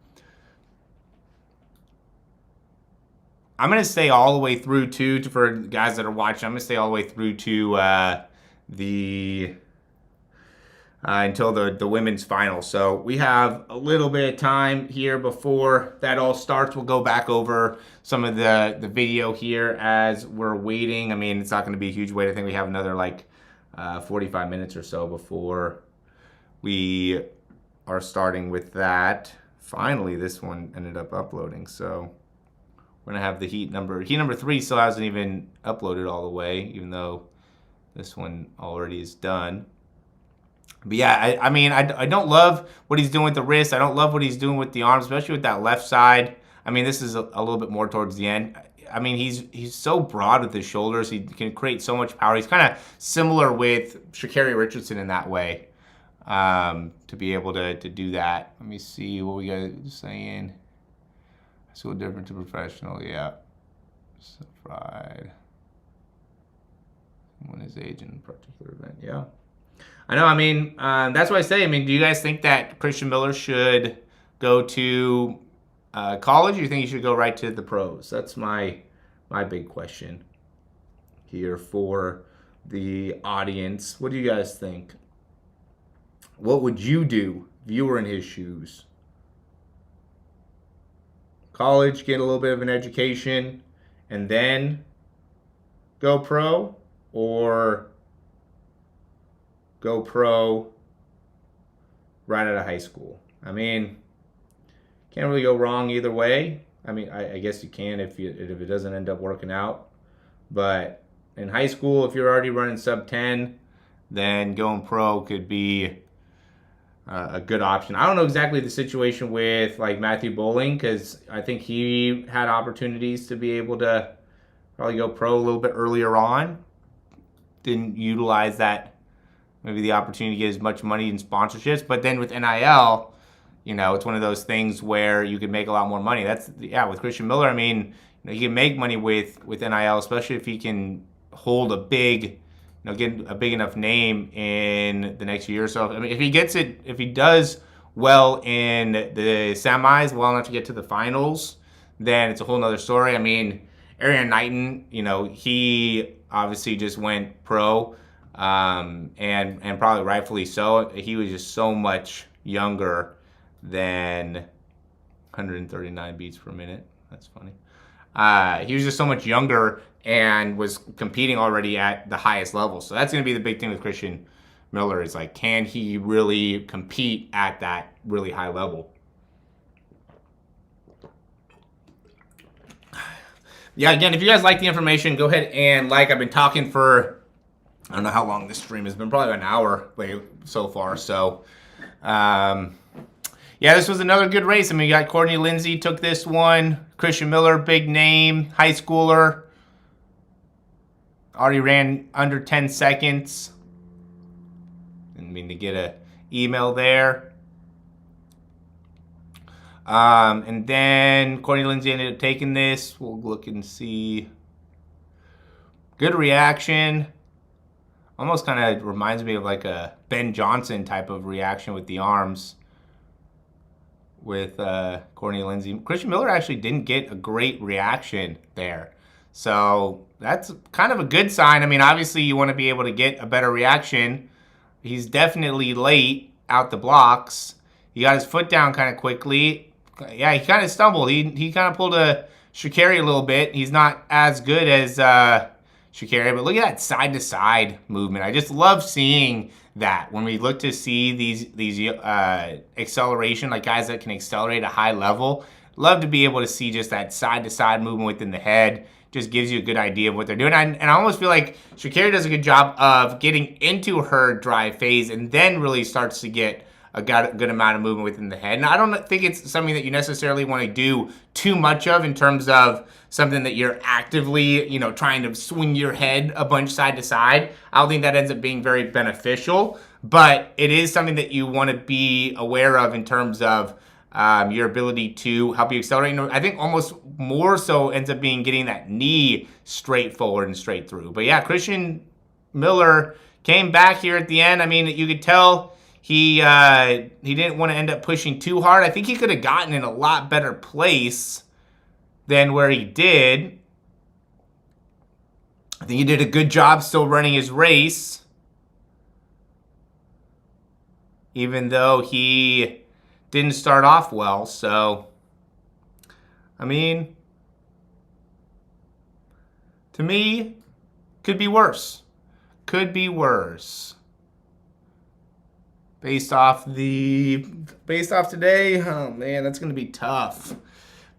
I'm going to stay all the way through to for guys that are watching, I'm going to stay all the way through to until the women's final. So we have a little bit of time here before that all starts. We'll go back over some of the video here as we're waiting. I mean, it's not going to be a huge wait. I think we have another like 45 minutes or so before we are starting with that. Finally, this one ended up uploading. So we're going to have the heat number 3 still hasn't even uploaded all the way, even though this one already is done. But yeah, I mean, I don't love what he's doing with the wrist. I don't love what he's doing with the arms, especially with that left side. I mean, this is a little bit more towards the end. I mean, he's so broad with his shoulders. He can create so much power. He's kind of similar with Sha'carri Richardson in that way, to be able to do that. Let me see what we got saying. So different to professional, yeah. So fried. When his age in a particular event, yeah. I know, I mean, that's what I say. I mean, do you guys think that Christian Miller should go to college, or do you think he should go right to the pros? That's my big question here for the audience. What do you guys think? What would you do if you were in his shoes? College, get a little bit of an education, and then go pro, or go pro right out of high school? I mean, Can't really go wrong either way. I mean, I guess you can if it doesn't end up working out. But in high school, if you're already running sub 10, then going pro could be a good option. I don't know exactly the situation with like Matthew Bowling, because I think he had opportunities to be able to probably go pro a little bit earlier on. Didn't utilize that, maybe the opportunity to get as much money in sponsorships. But then with NIL, you know, it's one of those things where you can make a lot more money. With Christian Miller, I mean, you can make money with NIL, especially if he can hold a big, get a big enough name in the next year or so. I mean, if he does well in the semis, well enough to get to the finals, then it's a whole nother story. I mean, Aaron Knighton, he obviously just went pro, and probably rightfully so. He was just so much younger than 139 beats per minute. That's funny. He was just so much younger and was competing already at the highest level. So that's going to be the big thing with Christian Miller, is like, can he really compete at that really high level? Yeah, again, if you guys like the information, go ahead and like. I've been talking for, I don't know how long this stream has been, probably an hour so far. So, yeah, this was another good race. I mean, you got Courtney, Lindsey took this one. Christian Miller, big name, high schooler. Already ran under 10 seconds. Didn't mean to get an email there. And then Courtney Lindsey ended up taking this. We'll look and see. Good reaction. Almost kind of reminds me of like a Ben Johnson type of reaction with the arms with Courtney Lindsey. Christian Miller actually didn't get a great reaction there. So that's kind of a good sign. I mean, obviously you want to be able to get a better reaction. He's definitely late out the blocks. He got his foot down kind of quickly. Yeah, he kind of stumbled. He kind of pulled a Sha'carri a little bit. He's not as good as Sha'carri, but look at that side-to-side movement. I just love seeing that when we look to see these acceleration, like guys that can accelerate at a high level. Love to be able to see just that side-to-side movement within the head. Just gives you a good idea of what they're doing. And I almost feel like Sha'carri does a good job of getting into her drive phase and then really starts to get a good amount of movement within the head. And I don't think it's something that you necessarily want to do too much of in terms of something that you're actively, trying to swing your head a bunch side to side. I don't think that ends up being very beneficial, but it is something that you want to be aware of in terms of your ability to help you accelerate. I think almost more so ends up being getting that knee straight forward and straight through. But yeah, Christian Miller came back here at the end. I mean, you could tell he didn't want to end up pushing too hard. I think he could have gotten in a lot better place than where he did. I think he did a good job still running his race, even though he didn't start off well. So, I mean, to me, could be worse. Could be worse. Based off today, oh man, that's going to be tough.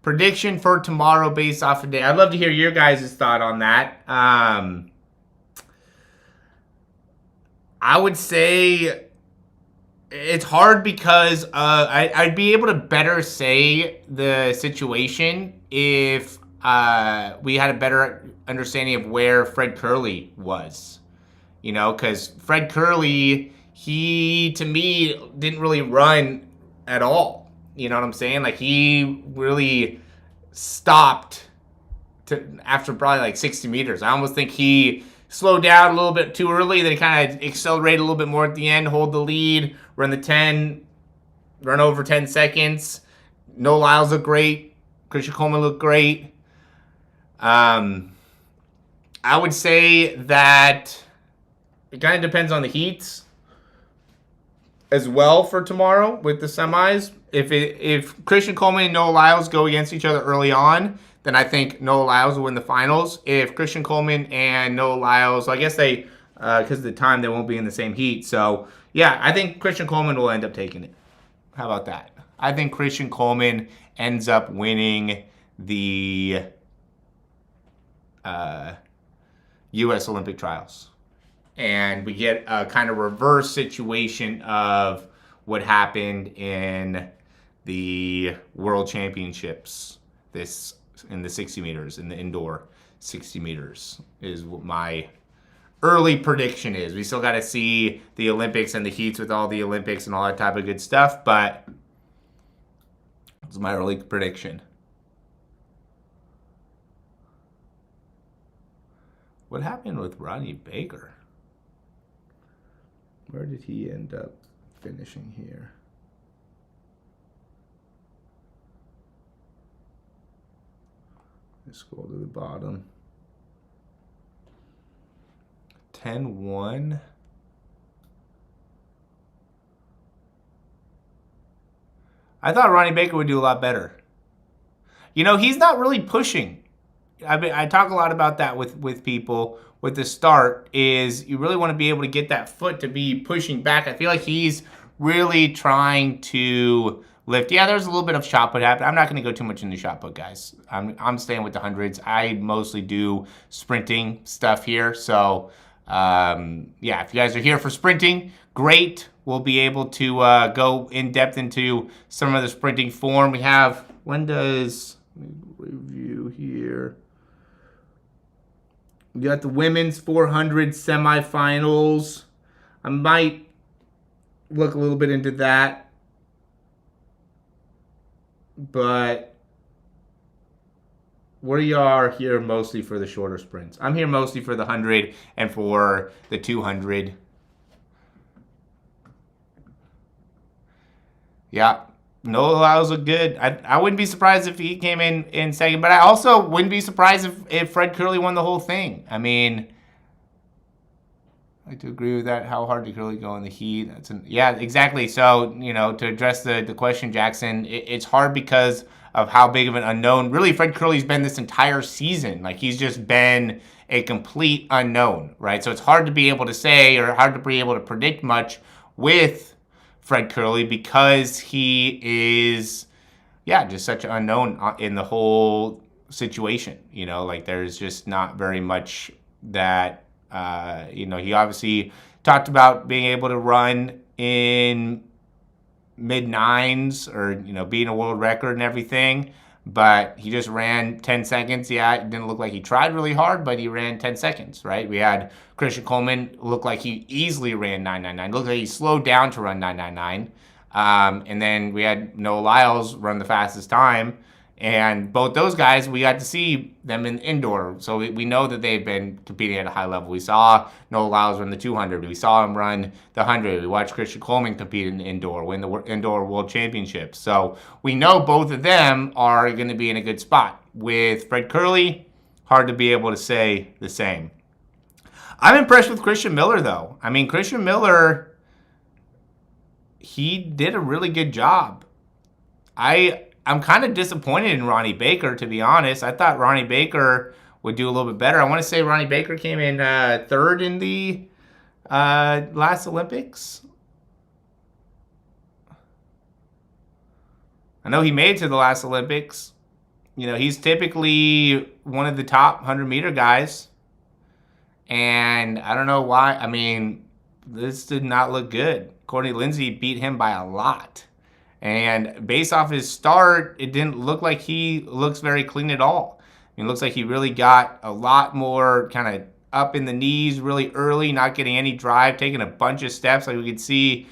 Prediction for tomorrow based off today. I'd love to hear your guys' thought on that. I would say it's hard because I'd be able to better say the situation if we had a better understanding of where Fred Kerley was. Because Fred Kerley, he, to me, didn't really run at all. You know what I'm saying? Like, he really stopped after probably like 60 meters. I almost think he slowed down a little bit too early, then kind of accelerated a little bit more at the end, hold the lead, run the 10, run over 10 seconds. No Lyles looked great. Christian Coleman looked great. I would say that it kind of depends on the heats as well for tomorrow with the semis. If Christian Coleman and Noah Lyles go against each other early on, then I think Noah Lyles will win the finals. If Christian Coleman and Noah Lyles, I guess they, because of the time, they won't be in the same heat. So, yeah, I think Christian Coleman will end up taking it. How about that? I think Christian Coleman ends up winning the U.S. Olympic trials. And we get a kind of reverse situation of what happened in the World Championships in the 60 meters, in the indoor 60 meters, is what my early prediction is. We still got to see the Olympics and the heats with all the Olympics and all that type of good stuff, but it's my early prediction. What happened with Ronnie Baker? Where did he end up finishing here? Let's scroll to the bottom. 10.1. I thought Ronnie Baker would do a lot better. You know, he's not really pushing. I talk a lot about that with people. With the start is you really want to be able to get that foot to be pushing back. I feel like he's really trying to lift. Yeah, there's a little bit of shot put happening. I'm not going to go too much into shot put, guys. I'm staying with the hundreds. I mostly do sprinting stuff here. So, yeah, if you guys are here for sprinting, great. We'll be able to go in depth into some of the sprinting form. We have, when does, let me review here. We got the women's 400 semifinals. I might look a little bit into that. But we are here mostly for the shorter sprints. I'm here mostly for the 100 and for the 200. Yeah. No, Lyles look good. I wouldn't be surprised if he came in second, but I also wouldn't be surprised if Fred Kerley won the whole thing. I mean, I like to agree with that. How hard did Kerley go in the heat? Yeah, exactly. So, you know, to address the question, Jackson, it's hard because of how big of an unknown. Really, Fred Kerley's been this entire season. Like, he's just been a complete unknown, right? So it's hard to be able to say or hard to be able to predict much with Fred Kerley because he is, yeah, just such an unknown in the whole situation. You know, like there's just not very much that, you know, he obviously talked about being able to run in mid-nines or, you know, being a world record and everything. But he just ran 10 seconds. Yeah, it didn't look like he tried really hard, but he ran 10 seconds, right? We had Christian Coleman look like he easily ran 9.99. Looked like he slowed down to run 9.99. And then we had Noah Lyles run the fastest time. And both those guys, we got to see them in indoor. So we know that they've been competing at a high level. We saw Noah Lyles run the 200. We saw him run the 100. We watched Christian Coleman compete in indoor, win the indoor world championships. So we know both of them are going to be in a good spot. With Fred Kerley, hard to be able to say the same. I'm impressed with Christian Miller, though. I mean, Christian Miller, he did a really good job. I'm kind of disappointed in Ronnie Baker, to be honest. I thought Ronnie Baker would do a little bit better. I want to say Ronnie Baker came in third in the last Olympics. I know he made it to the last Olympics. You know, he's typically one of the top 100-meter guys. And I don't know why. I mean, this did not look good. Courtney Lindsey beat him by a lot. And based off his start, it didn't look like he looks very clean at all. It looks like he really got a lot more kind of up in the knees really early, not getting any drive, taking a bunch of steps. Like we could see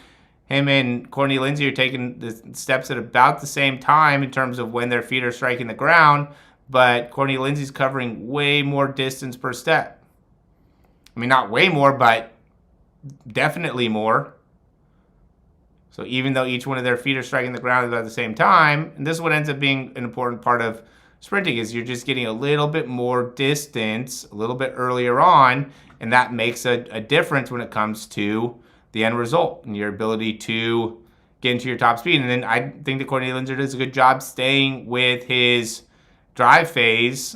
him and Courtney Lindsey are taking the steps at about the same time in terms of when their feet are striking the ground. But Courtney Lindsey's covering way more distance per step. I mean, not way more, but definitely more. So even though each one of their feet are striking the ground at the same time, and this is what ends up being an important part of sprinting, is you're just getting a little bit more distance a little bit earlier on, and that makes a difference when it comes to the end result and your ability to get into your top speed. And then I think that Courtney Lindsey does a good job staying with his drive phase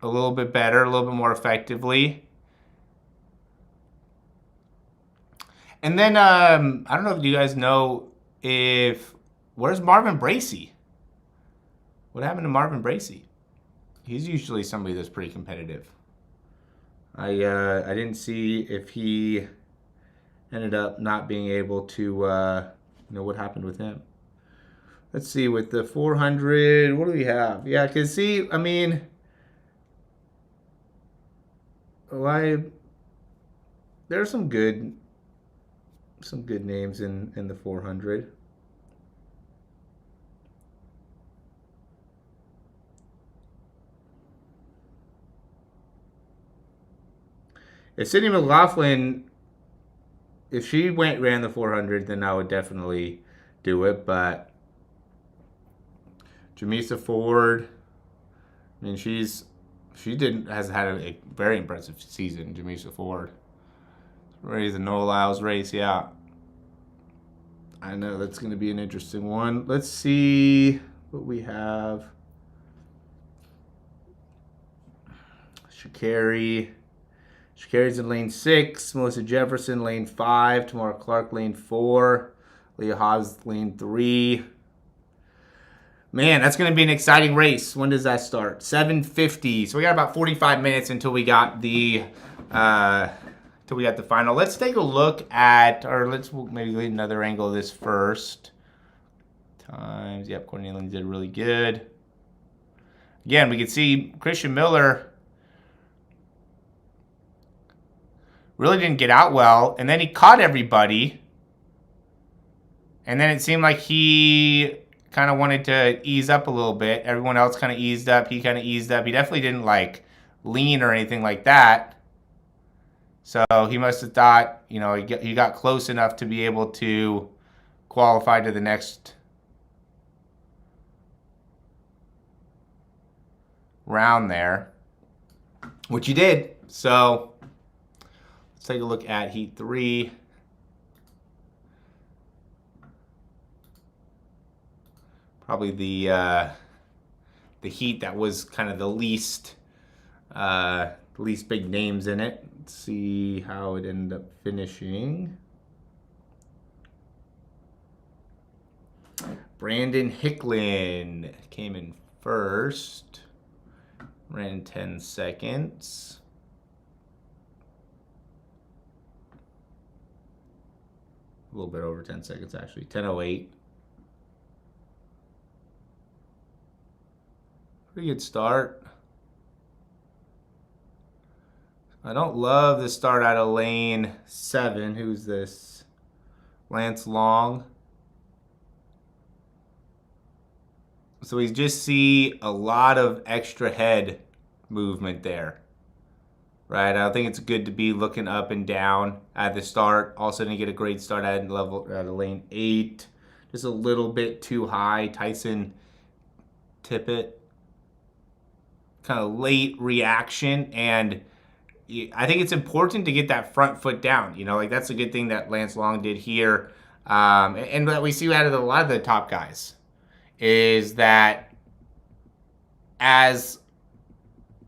a little bit better, a little bit more effectively. And then, I don't know if you guys know where's Marvin Bracey? What happened to Marvin Bracey? He's usually somebody that's pretty competitive. I didn't see if he ended up not being able to, what happened with him. Let's see, with the 400, what do we have? Yeah, because see, I mean, there are some good names in the 400. If Sydney McLaughlin, if she ran the 400, then I would definitely do it. But Jamisa Ford, I mean, has had a very impressive season. Jamisa Ford, ready the Noah Lyles race, yeah. I know that's going to be an interesting one. Let's see what we have. Sha'carri's in lane 6. Melissa Jefferson, lane 5. Tamara Clark, lane 4. Leah Hobbs, lane 3. Man, that's going to be an exciting race. When does that start? 7:50. So we got about 45 minutes until we got the final. Let's take a look at, or let's maybe leave another angle of this first. Times. Yep, Courtney and Lindsey did really good. Again, we can see Christian Miller really didn't get out well, and then he caught everybody, and then it seemed like he kind of wanted to ease up a little bit. Everyone else kind of eased up. He kind of eased up. He definitely didn't like lean or anything like that. So he must have thought, he got close enough to be able to qualify to the next round there, which he did. So let's take a look at Heat 3. Probably the heat that was kind of the least big names in it. Let's see how it ended up finishing. Brandon Hicklin came in first. Ran 10 seconds. A little bit over 10 seconds, actually. 10:08. Pretty good start. I don't love the start out of lane 7. Who's this? Lance Long. So we just see a lot of extra head movement there. Right? I think it's good to be looking up and down at the start. Also didn't get a great start at lane 8. Just a little bit too high. Tyson Tippett. Kind of late reaction, and I think it's important to get that front foot down. That's a good thing that Lance Long did here, and that we see out of a lot of the top guys is that as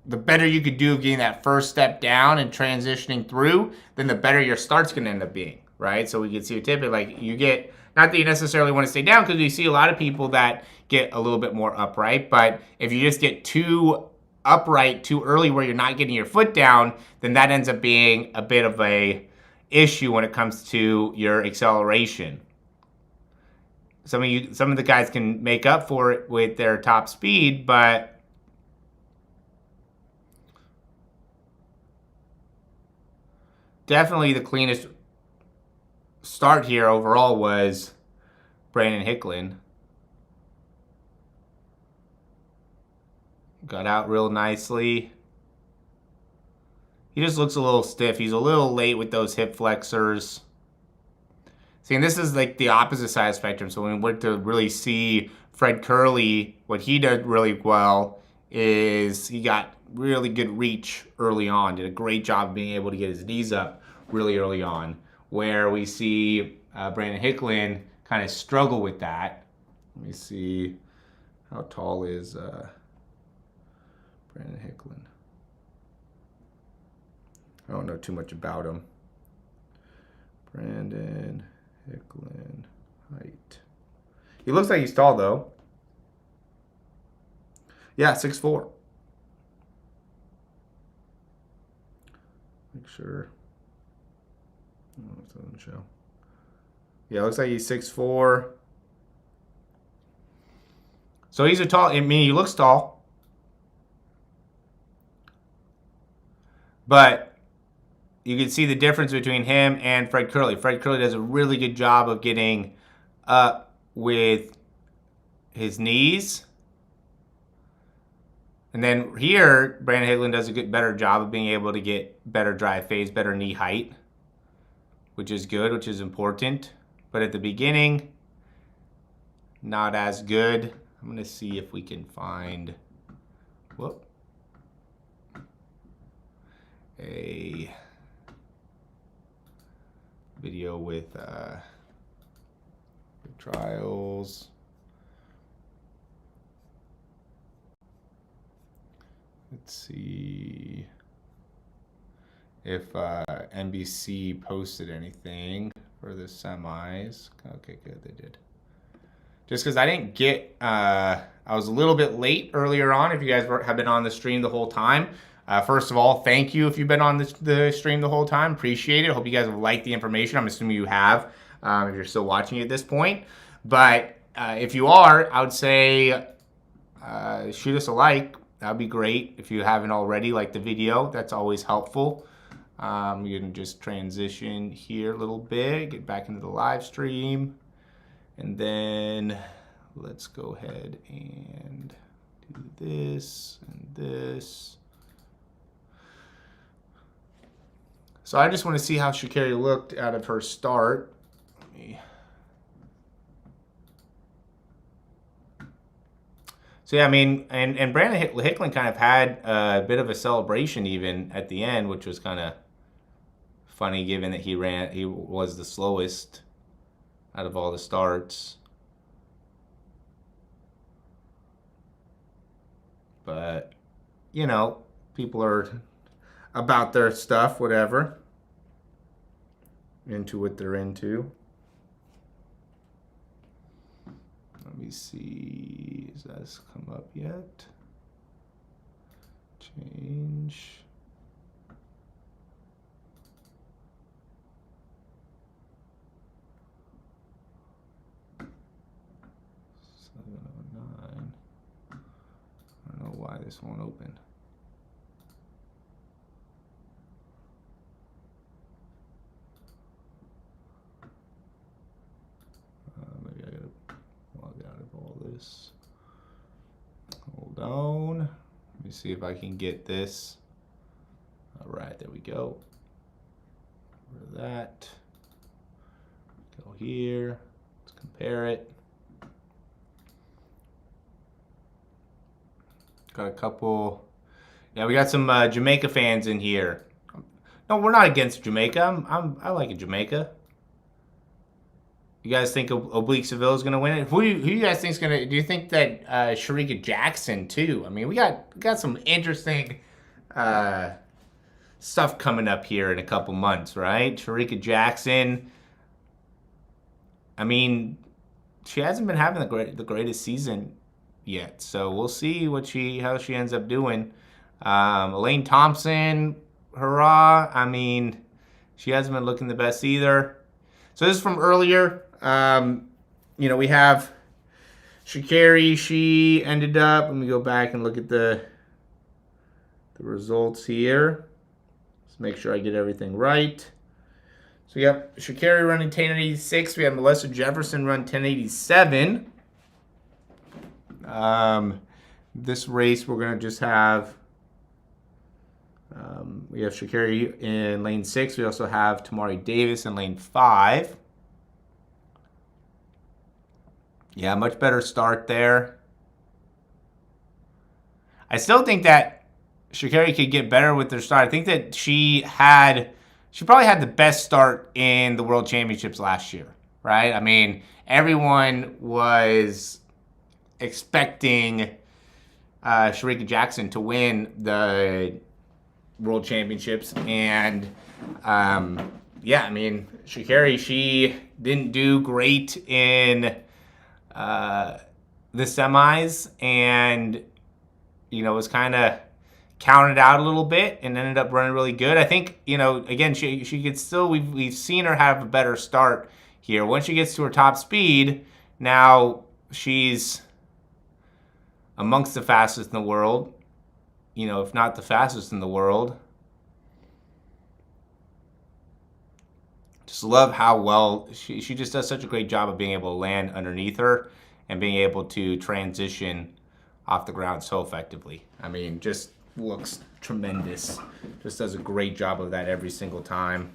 the better you could do of getting that first step down and transitioning through, then the better your start's going to end up being, right? So we can see a tip, you get, not that you necessarily want to stay down, because we see a lot of people that get a little bit more upright, but if you just get too upright too early where you're not getting your foot down, then that ends up being a bit of a issue when it comes to your acceleration. Some of the guys can make up for it with their top speed, but definitely the cleanest start here overall was Brandon Hicklin. Got out real nicely. He just looks a little stiff. He's a little late with those hip flexors. See, and this is like the opposite side of the spectrum. So when we went to really see Fred Kerley, what he did really well is he got really good reach early on. Did a great job of being able to get his knees up really early on. Where we see Brandon Hicklin kind of struggle with that. Let me see, how tall is Brandon Hicklin? I don't know too much about him. Brandon Hicklin height. He looks like he's tall, though. Yeah, 6'4". Make sure. Oh, it doesn't show. Yeah, looks like he's 6'4". So he's a tall, I mean, he looks tall. But you can see the difference between him and Fred Kerley. Fred Kerley does a really good job of getting up with his knees. And then here, Brandon Higdon does a better job of being able to get better drive phase, better knee height, which is good, which is important. But at the beginning, not as good. I'm going to see if we can find a video with trials. Let's see if NBC posted anything for the semis. Okay, good, they did. Just because I didn't get, I was a little bit late earlier on. If you guys have been on the stream the whole time, first of all, thank you if you've been on the stream the whole time. Appreciate it. Hope you guys have liked the information. I'm assuming you have, if you're still watching at this point. But if you are, I would say shoot us a like. That would be great. If you haven't already liked the video, that's always helpful. You can just transition here a little bit, get back into the live stream. And then let's go ahead and do this and this. So I just want to see how Sha'carri looked out of her start. So yeah, I mean, and Brandon Higdon kind of had a bit of a celebration even at the end, which was kind of funny given that he was the slowest out of all the starts. But, you know, people are about their stuff, whatever. Into what they're into. Let me see. Has that come up yet? Change. I don't know why this won't open. Maybe I gotta log out of all this. Hold on. Let me see if I can get this. All right, there we go. Rid of that. Go here. Let's compare it. Got a couple. Yeah, we got some Jamaica fans in here. No, we're not against Jamaica. I like Jamaica. You guys think Oblique Seville is going to win it? Who you guys think is going to? Do you think that Sha'carri Jackson too? I mean, we got some interesting stuff coming up here in a couple months, right? Sha'carri Jackson. I mean, she hasn't been having the greatest season yet, so we'll see how she ends up doing. Elaine Thompson, hurrah! I mean, she hasn't been looking the best either. So this is from earlier. You know, we have Sha'carri. She ended up. Let me go back and look at the results here. Let's make sure I get everything right. So we have Sha'carri running 10.86. We have Melissa Jefferson run 10.87. This race we're gonna just have. We have Sha'carri in lane 6. We also have Tamari Davis in lane 5. Yeah, much better start there. I still think that Sha'carri could get better with their start. I think that she probably had the best start in the World Championships last year, right? I mean, everyone was expecting Sha'carri Jackson to win the World Championships, and yeah, I mean, Sha'carri, she didn't do great in the semis, and was kind of counted out a little bit and ended up running really good. I think again she could still we've seen her have a better start here. Once she gets to her top speed, now she's amongst the fastest in the world. If not the fastest in the world. Just love how well she just does such a great job of being able to land underneath her and being able to transition off the ground so effectively. I mean, just looks tremendous. Just does a great job of that every single time.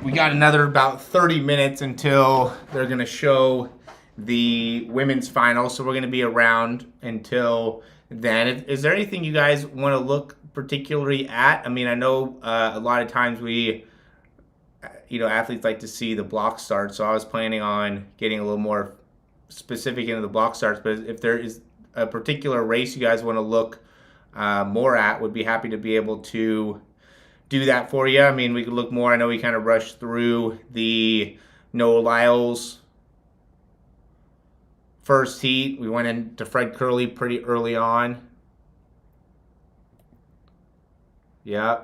We got another about 30 minutes until they're going to show the women's final, so we're going to be around until then. Is there anything you guys want to look particularly at? I mean, I know a lot of times athletes like to see the block start, so I was planning on getting a little more specific into the block starts, but if there is a particular race you guys want to look more at, would be happy to be able to do that for you. I mean, we could look more. I know we kind of rushed through the Noah Lyles first heat. We went into Fred Kerley pretty early on. Yeah.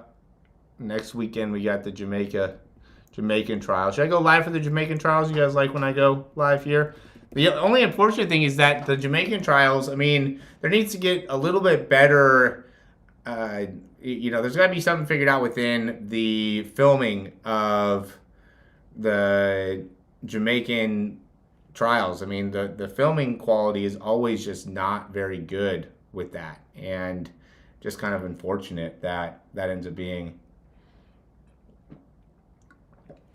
Next weekend we got the Jamaican trials. Should I go live for the Jamaican trials? You guys like when I go live here? The only unfortunate thing is that the Jamaican trials, I mean, there needs to get a little bit better. There's got to be something figured out within the filming of the Jamaican trials. I mean, the filming quality is always just not very good with that. And just kind of unfortunate that ends up being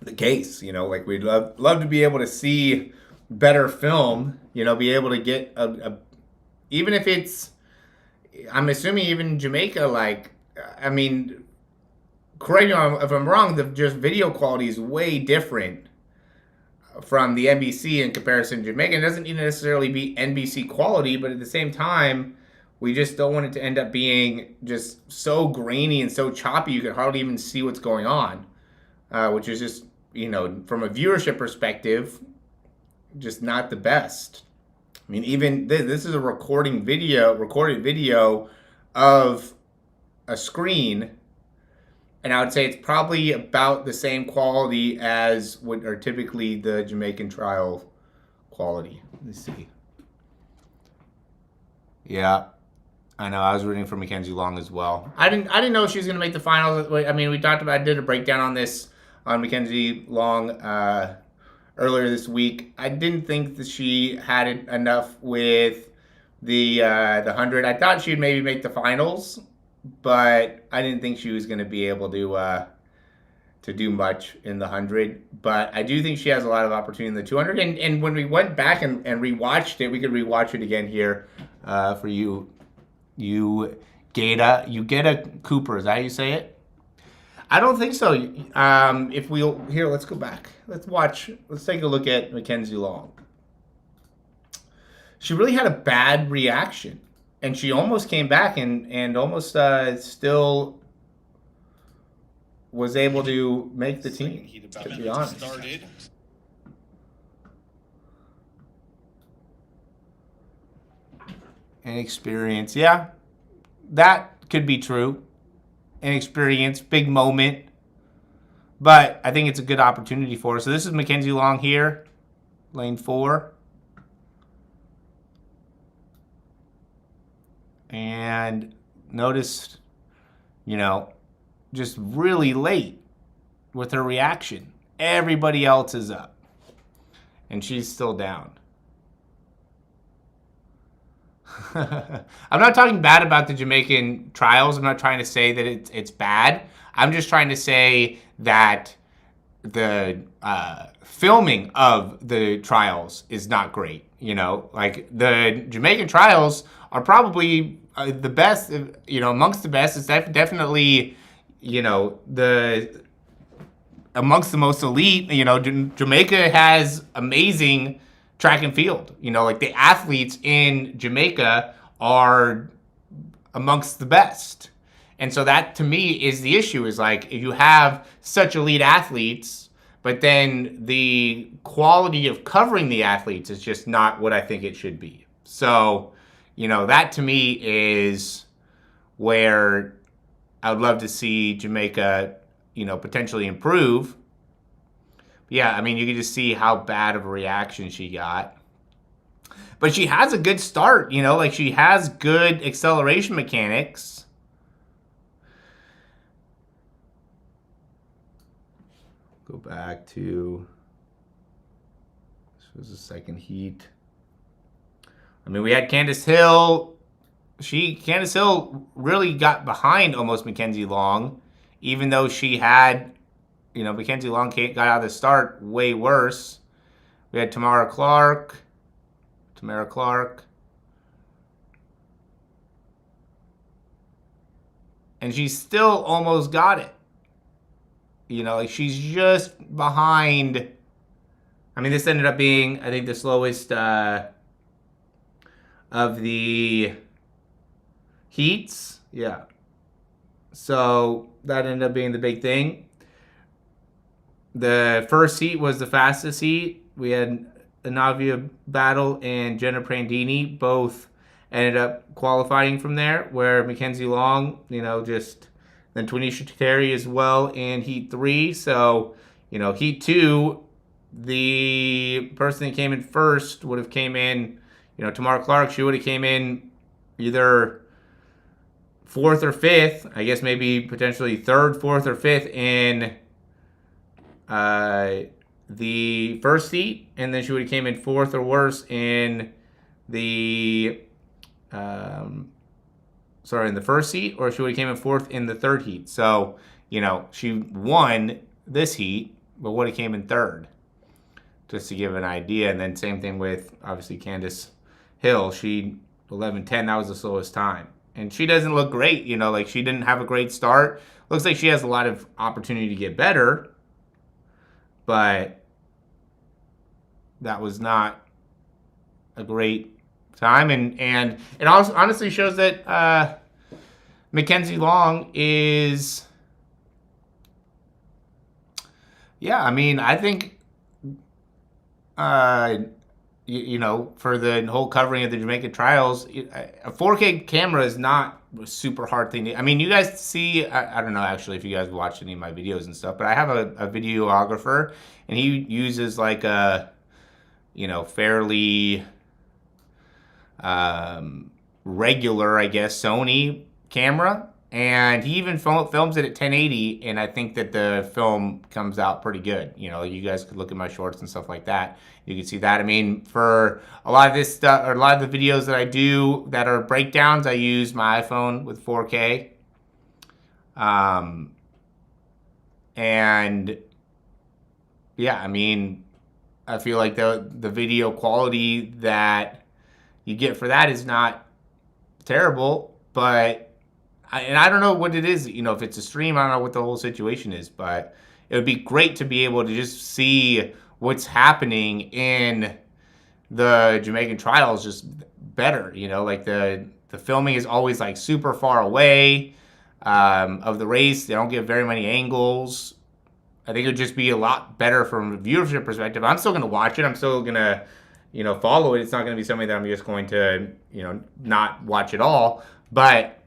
the case. Like we'd love to be able to see better film, be able to get a even if it's, I'm assuming even Jamaica, like, I mean, correct me if I'm wrong, the just video quality is way different from the NBC in comparison to Jamaica. It doesn't need to necessarily be NBC quality, but at the same time, we just don't want it to end up being just so grainy and so choppy you could hardly even see what's going on, which is just, from a viewership perspective, just not the best. I mean, even this is a recorded video of a screen, and I would say it's probably about the same quality as what are typically the Jamaican trial quality. Let's see. Yeah, I know. I was rooting for Mackenzie Long as well. I didn't know she was going to make the finals. I mean, I did a breakdown on this on Mackenzie Long earlier this week. I didn't think that she had enough with the 100. I thought she'd maybe make the finals, but I didn't think she was going to be able to do much in the 100. But I do think she has a lot of opportunity in the 200. And when we went back and rewatched it, we could rewatch it again here for you. You get a Cooper. Is that how you say it? I don't think so. Let's go back. Let's take a look at Mackenzie Long. She really had a bad reaction, and she almost came back and almost still was able to make the team, to be honest. Inexperience, yeah, that could be true. Inexperience, big moment, but I think it's a good opportunity for her. So this is Mackenzie Long here, lane 4. And notice, just really late with her reaction. Everybody else is up, and she's still down. I'm not talking bad about the Jamaican trials. I'm not trying to say that it's bad. I'm just trying to say that the filming of the trials is not great. Like the Jamaican trials are probably the best, amongst the best. It's definitely, amongst the most elite. Jamaica has amazing track and field. Like the athletes in Jamaica are amongst the best. And so that to me is the issue, is like, if you have such elite athletes, but then the quality of covering the athletes is just not what I think it should be. So, that to me is where I would love to see Jamaica, potentially improve. Yeah, I mean, you can just see how bad of a reaction she got. But she has a good start, like she has good acceleration mechanics. Go back to, this was the second heat. I mean, we had Candace Hill. Candace Hill really got behind almost Mackenzie Long, even though she had, Mackenzie Long got out of the start way worse. We had Tamara Clark. And she still almost got it. Like she's just behind. I mean, this ended up being, I think, the slowest of the heats. Yeah. So that ended up being the big thing. The first heat was the fastest heat. We had Anavia Battle and Jenna Prandini both ended up qualifying from there, where Mackenzie Long, then Twanisha Terry as well in Heat 3. So, Heat 2, the person that came in first would have came in, Tamara Clark, she would have came in either 4th or 5th, I guess maybe potentially 3rd, 4th, or 5th in the first heat, and then she would have came in 4th or worse in the in the first heat, or she would have came in 4th in the third heat. So, she won this heat, but would have came in 3rd, just to give an idea. And then same thing with, obviously, Candace Hill. She 11:10, that was the slowest time. And she doesn't look great, like she didn't have a great start. Looks like she has a lot of opportunity to get better, but that was not a great time. And it also honestly shows that Mackenzie Long is, I think, for the whole covering of the Jamaica trials, a 4K camera is not a super hard thing. I mean, you guys see, I don't know actually if you guys watched any of my videos and stuff, but I have a videographer, and he uses like a, fairly regular, I guess, Sony camera. And he even films it at 1080, and I think that the film comes out pretty good. You guys could look at my shorts and stuff like that. You can see that. I mean, for a lot of this stuff, or a lot of the videos that I do that are breakdowns, I use my iPhone with 4K. And yeah, I mean, I feel like the video quality that you get for that is not terrible, but I don't know what it is, if it's a stream, I don't know what the whole situation is, but it would be great to be able to just see what's happening in the Jamaican trials just better, like the filming is always like super far away of the race. They don't get very many angles. I think it would just be a lot better from a viewership perspective. I'm still going to watch it. I'm still going to, follow it. It's not going to be something that I'm just going to, not watch at all, but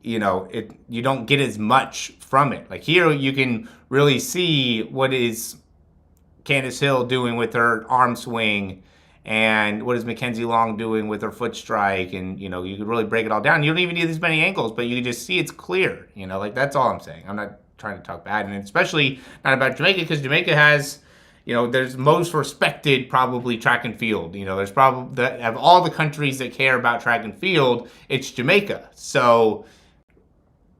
you don't get as much from it. Like here, you can really see what is Candace Hill doing with her arm swing, and what is Mackenzie Long doing with her foot strike, and you could really break it all down. You don't even need as many angles, but you can just see it's clear. Like that's all I'm saying. I'm not trying to talk bad, and especially not about Jamaica, because Jamaica has, there's most respected probably track and field. There's probably of all the countries that care about track and field, it's Jamaica. So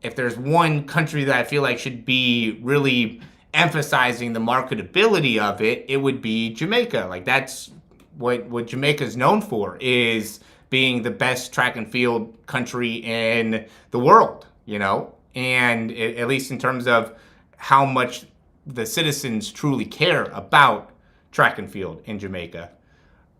if there's one country that I feel like should be really emphasizing the marketability of it, it would be Jamaica. Like that's what Jamaica's known for, is being the best track and field country in the world, and at least in terms of how much the citizens truly care about track and field in Jamaica.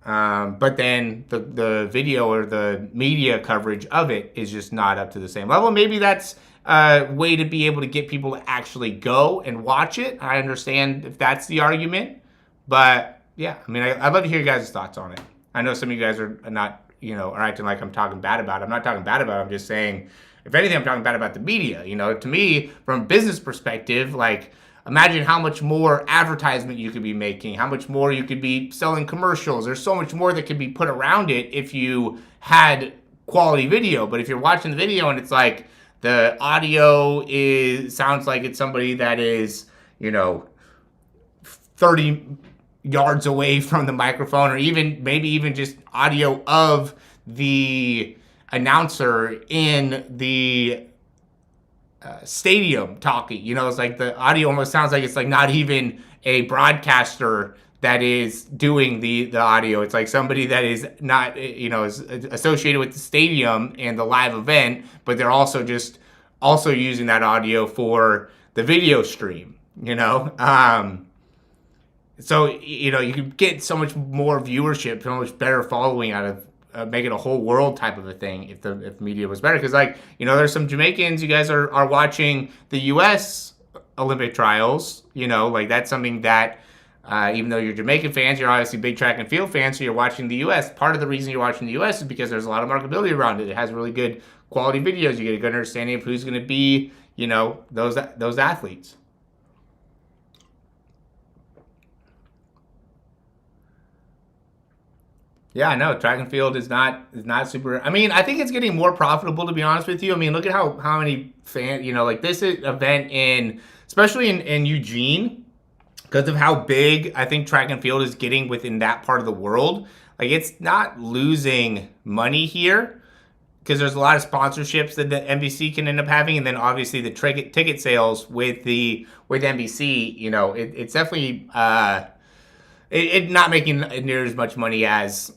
But then the video or the media coverage of it is just not up to the same level. Maybe that's a way to be able to get people to actually go and watch it. I understand if that's the argument. But yeah, I mean, I'd love to hear your guys' thoughts on it. I know some of you guys are not, are acting like I'm talking bad about it. I'm not talking bad about it. I'm just saying, if anything, I'm talking bad about the media. To me, from a business perspective, like, imagine how much more advertisement you could be making, how much more you could be selling commercials. There's so much more that could be put around it if you had quality video. But if you're watching the video and it's like the audio sounds like it's somebody that is, 30 yards away from the microphone, or maybe even just audio of the announcer in the stadium talking. It's like the audio almost sounds like it's like not even a broadcaster that is doing the audio. It's like somebody that is not, is associated with the stadium and the live event, but they're also using that audio for the video stream, So, you could get so much more viewership, so much better following out of make it a whole world type of a thing if the media was better. Because, there's some Jamaicans, you guys are watching the U.S. Olympic trials, that's something that, even though you're Jamaican fans, you're obviously big track and field fans, so you're watching the U.S. Part of the reason you're watching the U.S. is because there's a lot of marketability around it. It has really good quality videos. You get a good understanding of who's going to be, those athletes. Yeah, I know. Track and field is not super. I mean, I think it's getting more profitable, to be honest with you. I mean, look at how many fans, this event especially in Eugene, because of how big I think track and field is getting within that part of the world. Like, it's not losing money here because there's a lot of sponsorships that the NBC can end up having, and then obviously the ticket sales with NBC. It's definitely it not making near as much money as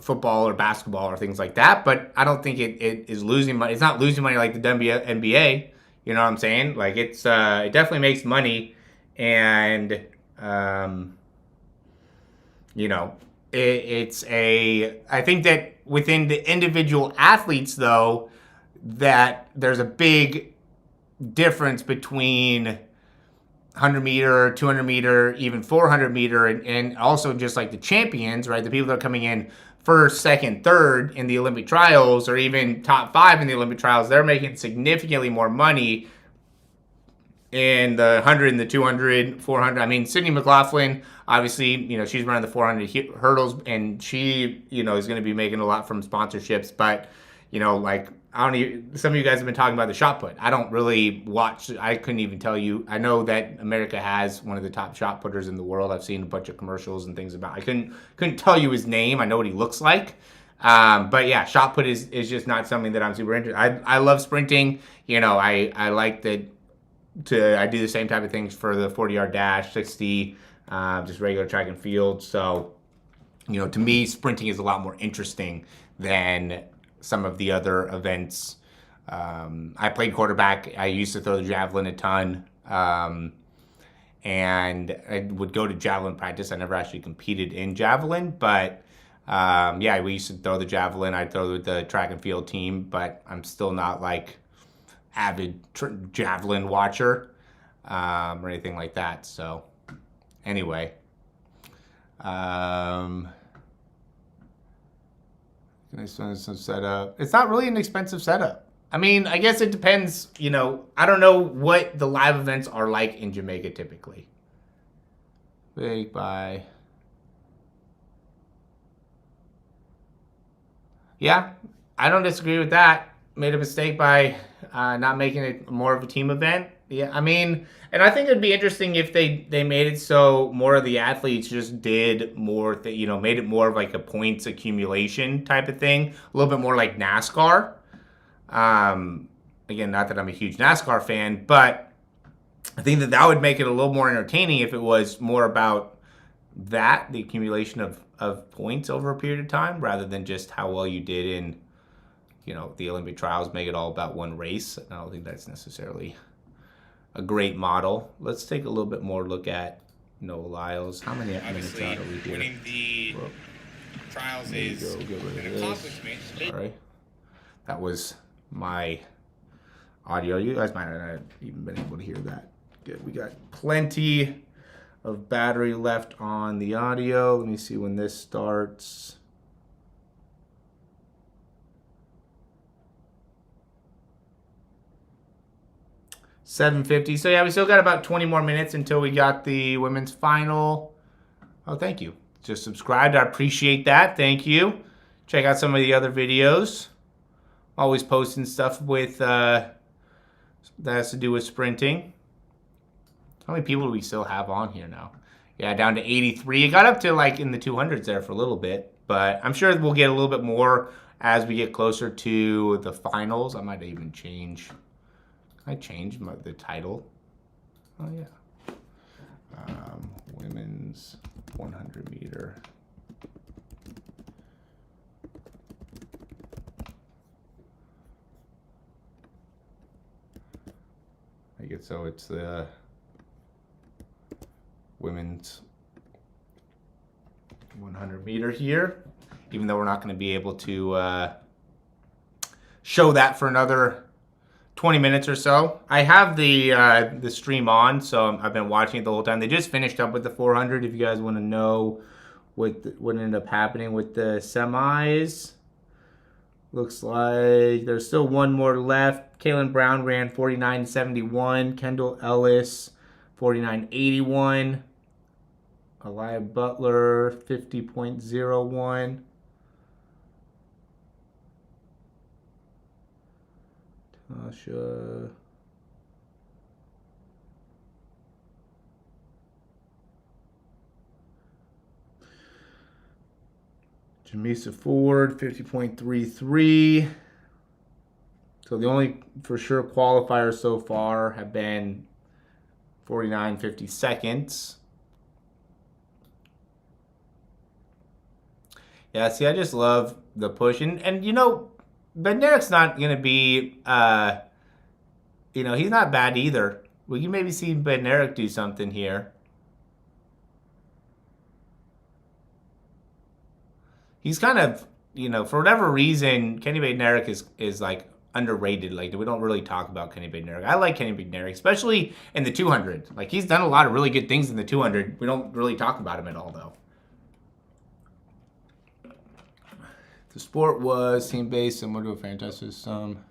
football or basketball or things like that, but I don't think it is losing money. It's not losing money like the NBA. You know what I'm saying? Like, it definitely makes money, and I think that within the individual athletes, though, that there's a big difference between 100 meter, 200 meter, even 400 meter, and also just like the champions, right? The people that are coming in first, second, third in the Olympic trials, or even top 5 in the Olympic trials, they're making significantly more money in the 100 and the 200, 400. I mean, Sydney McLaughlin, obviously, she's running the 400 hurdles, and she, is going to be making a lot from sponsorships, but, some of you guys have been talking about the shot put. I don't really watch. I couldn't even tell you. I know that America has one of the top shot putters in the world. I've seen a bunch of commercials and things about. I couldn't tell you his name. I know what he looks like. But yeah, shot put is just not something that I'm super interested. I love sprinting. I like that. I do the same type of things for the 40-yard dash, 60, just regular track and field. So, to me, sprinting is a lot more interesting than some of the other events. I played quarterback. I used to throw the javelin a ton, and I would go to javelin practice. I never actually competed in javelin, but we used to throw the javelin. I'd throw with the track and field team, but I'm still not like avid javelin watcher or anything like that. So anyway, this one's some setup. It's not really an expensive setup. I mean, I guess it depends. I don't know what the live events are like in Jamaica typically. Big buy. Yeah, I don't disagree with that. Made a mistake by not making it more of a team event. Yeah, I mean, and I think it'd be interesting if they made it so more of the athletes just did more, made it more of like a points accumulation type of thing, a little bit more like NASCAR. Again, not that I'm a huge NASCAR fan, but I think that would make it a little more entertaining if it was more about the accumulation of points over a period of time, rather than just how well you did in, the Olympic trials. Make it all about one race. I don't think that's necessarily a great model. Let's take a little bit more look at No Lyles. How many minutes out are we here? Winning the trials is an accomplishment. Sorry. That was my audio. You guys might not have even been able to hear that. Good. We got plenty of battery left on the audio. Let me see when this starts. $7:50. So yeah, we still got about 20 more minutes until we got the women's final. Oh, thank you. Just subscribed. I appreciate that. Thank you. Check out some of the other videos. Always posting stuff with that has to do with sprinting. How many people do we still have on here now? Yeah, down to 83. It got up to like in the 200s there for a little bit, but I'm sure we'll get a little bit more as we get closer to the finals. I might even change. I changed the title. Oh yeah. Women's 100 meter. I guess so. It's the women's 100 meter here. Even though we're not going to be able to show that for another 20 minutes or so. I have the stream on, so I've been watching it the whole time. They just finished up with the 400. If you guys want to know what ended up happening with the semis, looks like there's still one more left. Kaylin Brown ran 49.71. Kendall Ellis 49.81. Elia Butler 50.01. Tasha. Jamisa Ford, 50.33. So the only for sure qualifiers so far have been 49.50 seconds. Yeah, see, I just love the push. And you know, Bednarik's not going to be, you know, he's not bad either. We can maybe see Bednarik do something here. He's kind of, you know, for whatever reason, Kenny Bednarik is like underrated. Like, we don't really talk about Kenny Bednarik. I like Kenny Bednarik, especially in the 200. Like, he's done a lot of really good things in the 200. We don't really talk about him at all, though. The sport was team-based, similar to a franchise system.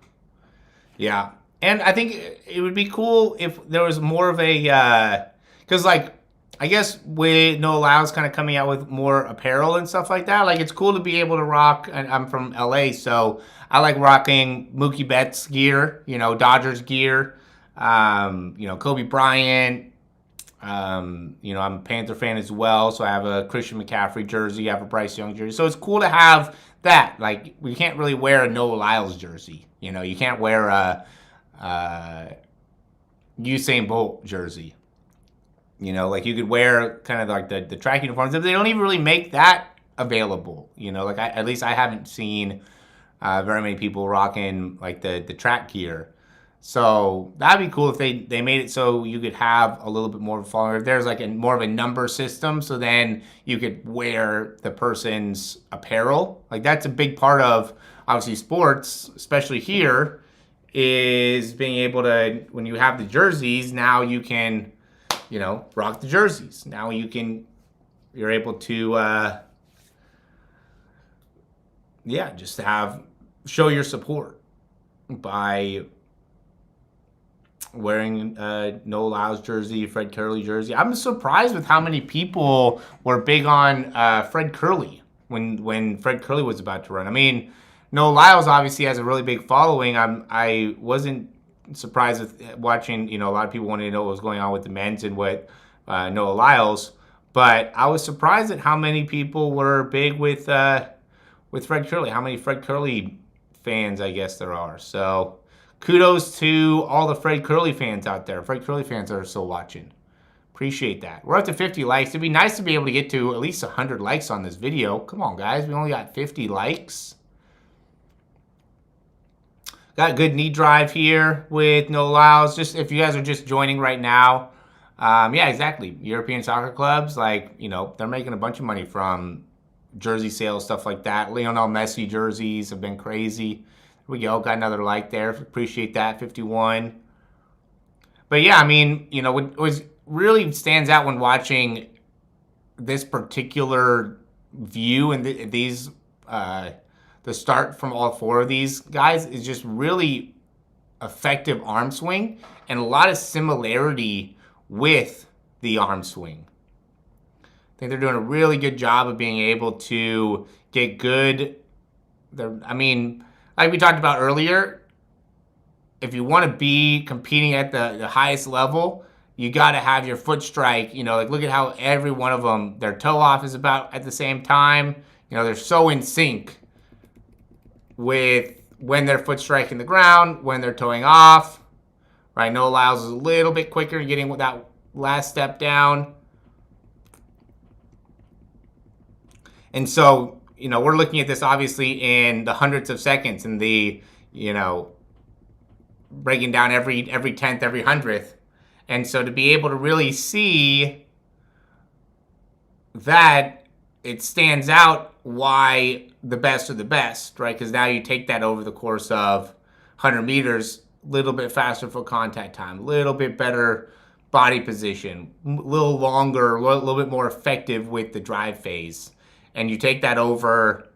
Yeah. And I think it would be cool if there was more of a, because, like, I guess with No Lyles kind of coming out with more apparel and stuff like that, like, it's cool to be able to rock, and I'm from LA, so I like rocking Mookie Betts gear, you know, Dodgers gear, you know, Kobe Bryant. You know, I'm a Panther fan as well, so I have a Christian McCaffrey jersey, I have a Bryce Young jersey. So it's cool to have that. Like, we can't really wear a No Lyles jersey. You know, you can't wear a Usain Bolt jersey. You know, like, you could wear kind of like the track uniforms, but they don't even really make that available. You know, like, at least I haven't seen very many people rocking like the track gear. So that'd be cool if they made it so you could have a little bit more of a following. If there's like more of a number system, so then you could wear the person's apparel. Like, that's a big part of, obviously, sports, especially here, is being able to, when you have the jerseys, now you can, you know, rock the jerseys. Now you're able to, yeah, just show your support by wearing No Lyles jersey, Fred Kerley jersey. I'm surprised with how many people were big on Fred Kerley when Fred Kerley was about to run. I mean, No Lyles obviously has a really big following. I wasn't surprised with watching, you know, a lot of people wanted to know what was going on with the men's and with Noah Lyles, but I was surprised at how many people were big with Fred Kerley. How many Fred Kerley fans, I guess, there are. So kudos to all the Fred Kerley fans out there. Fred Kerley fans that are still watching. Appreciate that. We're up to 50 likes. It'd be nice to be able to get to at least 100 likes on this video. Come on, guys. We only got 50 likes. Got a good knee drive here with No Lyles. Just if you guys are just joining right now, Yeah, exactly. European soccer clubs, like, they're making a bunch of money from jersey sales, stuff like that. Lionel Messi jerseys have been crazy. There we go. Got another like there. Appreciate that. 51. But yeah, I mean, what was really stands out when watching this particular view and these, the start from all four of these guys is just really effective arm swing and a lot of similarity with the arm swing. I think they're doing a really good job of being able to get good. I mean, like we talked about earlier, if you want to be competing at the highest level, you got to have your foot strike. Like look at how every one of them, their toe off is about at the same time. They're so in sync with when they're foot striking the ground, when they're toeing off. Right, Noah Lyles is a little bit quicker getting with that last step down. And so, we're looking at this obviously in the hundreds of seconds and the, breaking down every 10th, every 100th. And so to be able to really see that, it stands out why the best are the best, right? Because now you take that over the course of 100 meters, a little bit faster foot contact time, a little bit better body position, a little longer, a little bit more effective with the drive phase. And you take that over,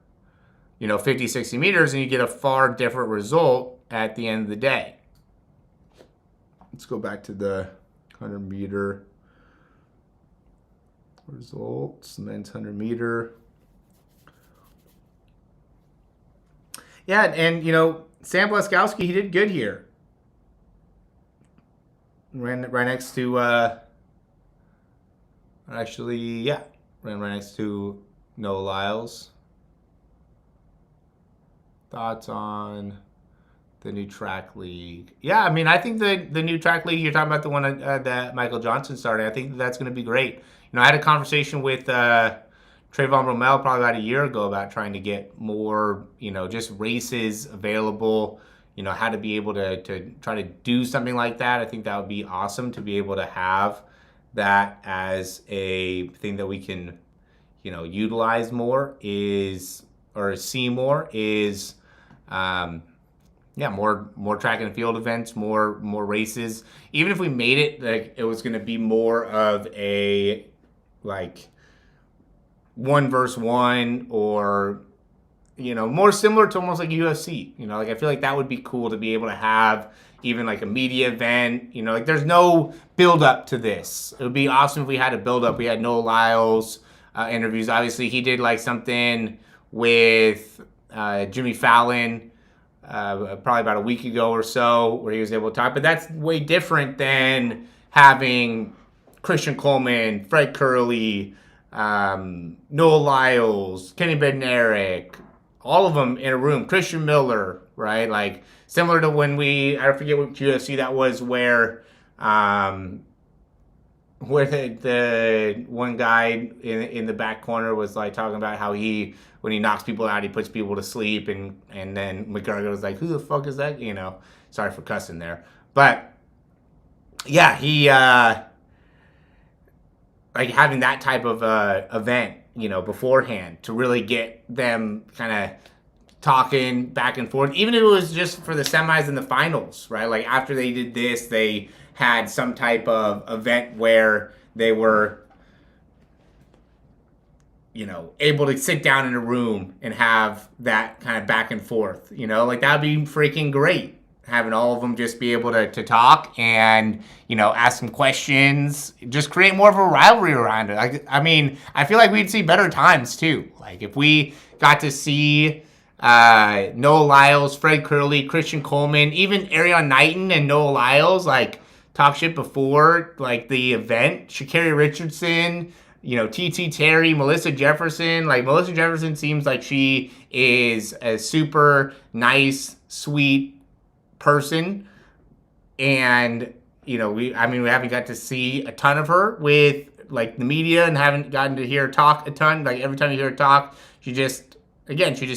50, 60 meters, and you get a far different result at the end of the day. Let's go back to the 100-meter results, men's 100-meter. Yeah, and, Sam Blaskowski, he did good here. Ran right next to, ran right next to Noah Lyles. Thoughts on the new track league? Yeah, I mean, I think the new track league, you're talking about the one that Michael Johnson started, I think that's going to be great. I had a conversation with Trayvon Rommel probably about a year ago about trying to get more, just races available, how to be able to try to do something like that. I think that would be awesome to be able to have that as a thing that we can, utilize more or see more is, more track and field events, more races. Even if we made it like it was going to be more of a like 1-versus-1 or more similar to almost like UFC. I feel like that would be cool to be able to have even like a media event. Like there's no build up to this. It would be awesome if we had a build up. We had Noah Lyles interviews. Obviously, he did like something with Jimmy Fallon probably about a week ago or so where he was able to talk. But that's way different than having Christian Coleman, Fred Kerley, Noah Lyles, Kenny Bednarik, all of them in a room. Christian Miller, right? Like similar to when I forget what UFC that was where the one guy in the back corner was like talking about how when he knocks people out, he puts people to sleep, and then McGregor was like, who the fuck is that? Sorry for cussing there. But yeah, he like having that type of event, beforehand to really get them kind of talking back and forth, even if it was just for the semis and the finals, right? Like after they did this, they had some type of event where they were, able to sit down in a room and have that kind of back and forth, like that'd be freaking great. Having all of them just be able to talk and, ask some questions, just create more of a rivalry around it. I mean, I feel like we'd see better times too. Like if we got to see Noah Lyles, Fred Kerley, Christian Coleman, even Arion Knighton and Noah Lyles, like talk shit before like the event. Sha'carri Richardson, TT Terry, Melissa Jefferson. Like Melissa Jefferson seems like she is a super nice, sweet person, and we haven't got to see a ton of her with like the media and haven't gotten to hear her talk a ton. Like every time you hear her talk, she just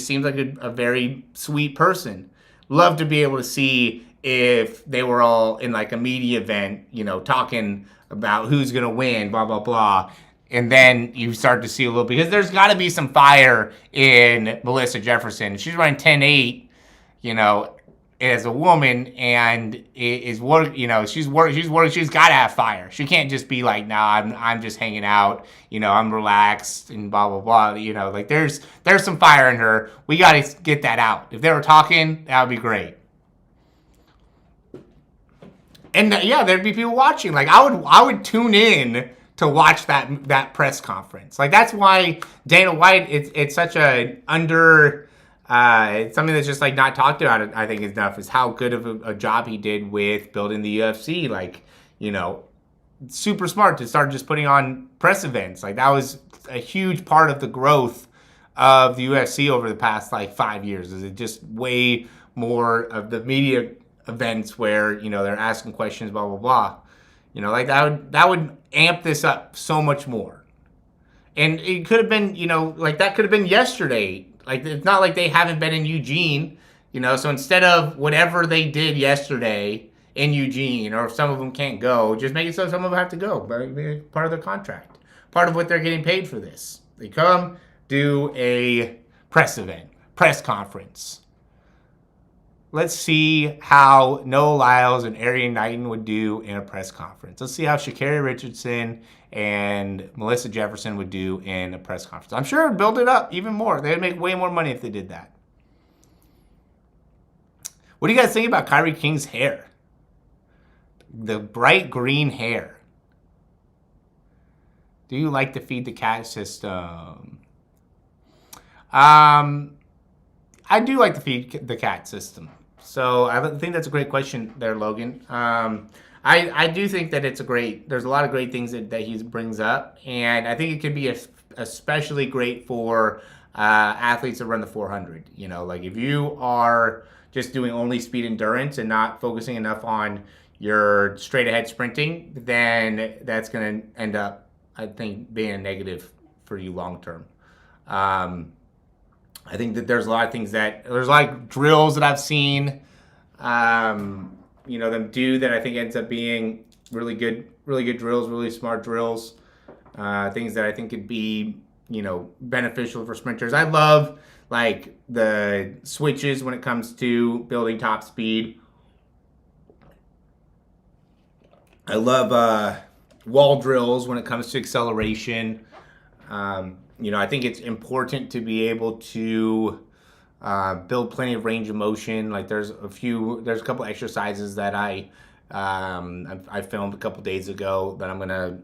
seems like a very sweet person. Love to be able to see if they were all in like a media event, talking about who's going to win, blah, blah, blah. And then you start to see a little, because there's got to be some fire in Melissa Jefferson. She's running 10.8, as a woman, and she's got to have fire. She can't just be like, nah, I'm just hanging out, I'm relaxed and blah, blah, blah. Like there's some fire in her. We got to get that out. If they were talking, that would be great. And there'd be people watching. Like I would tune in to watch that press conference. Like that's why Dana White, it's such a it's something that's just like not talked about, I think, enough, is how good of a job he did with building the UFC. Like, super smart to start just putting on press events. Like that was a huge part of the growth of the UFC over the past like 5 years. Is it just way more of the media events where, they're asking questions, blah, blah, blah. Like that would amp this up so much more. And it could have been, like that could have been yesterday. Like it's not like they haven't been in Eugene, so instead of whatever they did yesterday in Eugene, or if some of them can't go, just make it so some of them have to go. Part of their contract. Part of what they're getting paid for this. They come, do a press event, press conference. Let's see how Noah Lyles and Arian Knighton would do in a press conference. Let's see how Sha'carri Richardson and Melissa Jefferson would do in a press conference. I'm sure it would build it up even more. They'd make way more money if they did that. What do you guys think about Kyrie King's hair? The bright green hair. Do you like the feed the cat system? I do like the feed the cat system. So I think that's a great question there, Logan. I do think that there's a lot of great things that he brings up. And I think it could be especially great for athletes that run the 400. Like if you are just doing only speed endurance and not focusing enough on your straight ahead sprinting, then that's going to end up, I think, being a negative for you long term. I think that there's a lot of drills that I've seen, them do that I think ends up being really good drills, really smart drills, things that I think could be, beneficial for sprinters. I love like the switches when it comes to building top speed. I love wall drills when it comes to acceleration. I think it's important to be able to build plenty of range of motion. Like there's a couple exercises that I filmed a couple days ago that I'm gonna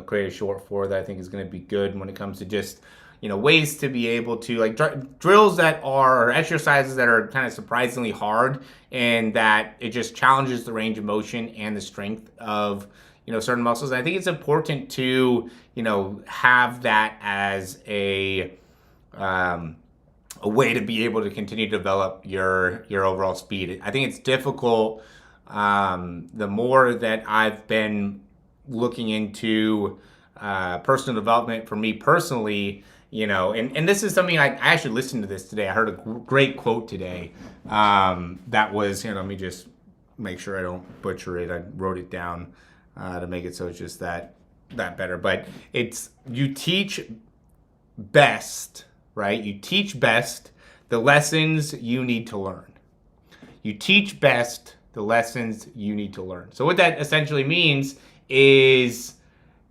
create a short for, that I think is gonna be good when it comes to just ways to be able to like drills that are, or exercises that are kind of surprisingly hard, and that it just challenges the range of motion and the strength of certain muscles. And I think it's important to have that as a way to be able to continue to develop your overall speed. I think it's difficult. The more that I've been looking into personal development for me personally, and this is something I actually listened to this today. I heard a great quote today that was, let me just make sure I don't butcher it. I wrote it down to make it so it's just that better. But it's, you teach best, right? You teach best the lessons you need to learn. You teach best the lessons you need to learn. So what that essentially means is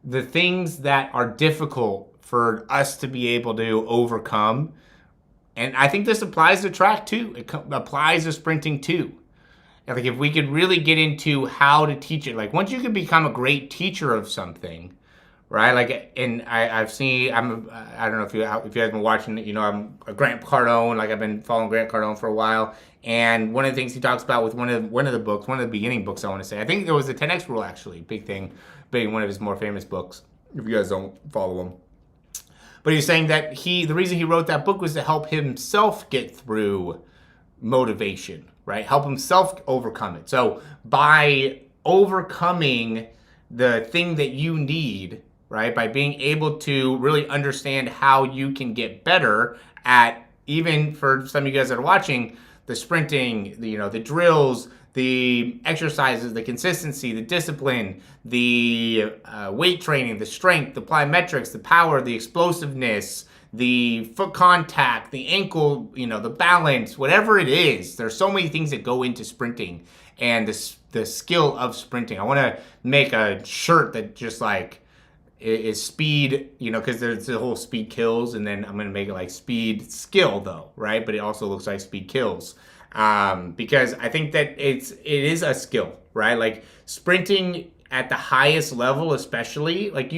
the things that are difficult for us to be able to overcome. And I think this applies to track too. It applies to sprinting too. And like if we could really get into how to teach it, like once you can become a great teacher of something, right? Like, and I don't know if you guys have been watching it, I'm a Grant Cardone, like I've been following Grant Cardone for a while. And one of the things he talks about with one of the beginning books, I want to say, I think there was the 10X rule actually, big thing, being one of his more famous books, if you guys don't follow him. But he's saying that the reason he wrote that book was to help himself get through motivation, right? Help himself overcome it. So by overcoming the thing that you need, right? By being able to really understand how you can get better at, even for some of you guys that are watching, the sprinting, the drills, the exercises, the consistency, the discipline, the weight training, the strength, the plyometrics, the power, the explosiveness, the foot contact, the ankle, the balance, whatever it is. There's so many things that go into sprinting and the skill of sprinting. I want to make a shirt that just like is speed, because there's the whole speed kills, and then I'm going to make it like speed skill though, right? But it also looks like speed kills. Because I think that it is a skill, right? Like sprinting at the highest level, especially like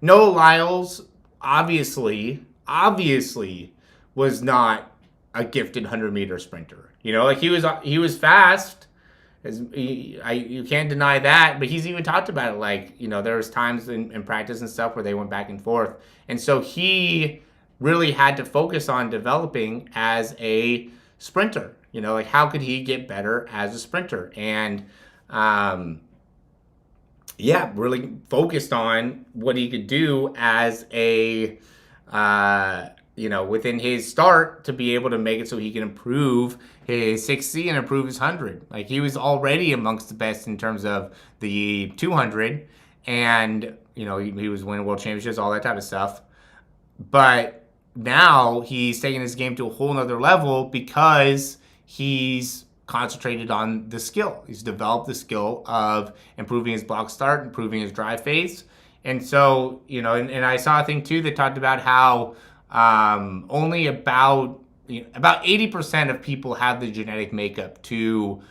Lyles obviously was not a gifted 100-meter sprinter. Like he was fast. You can't deny that, but he's even talked about it. Like, there was times in practice and stuff where they went back and forth. And so he really had to focus on developing as a sprinter. Like how could he get better as a sprinter? And really focused on what he could do as a within his start to be able to make it so he can improve his 60 and improve his 100. Like he was already amongst the best in terms of the 200, and he was winning world championships, all that type of stuff. But now he's taking his game to a whole nother level because he's concentrated on the skill. He's developed the skill of improving his block start, improving his drive phase. And so, and I saw a thing too that talked about how only about 80% of people have the genetic makeup to,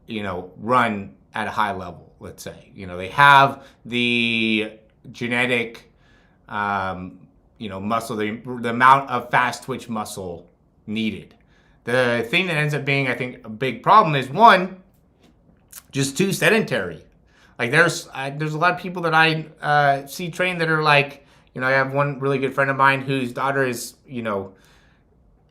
run at a high level, let's say. They have the genetic, muscle, the amount of fast twitch muscle needed. The thing that ends up being, I think, a big problem is, one, just too sedentary. Like there's a lot of people that I see train that are like, I have one really good friend of mine whose daughter is,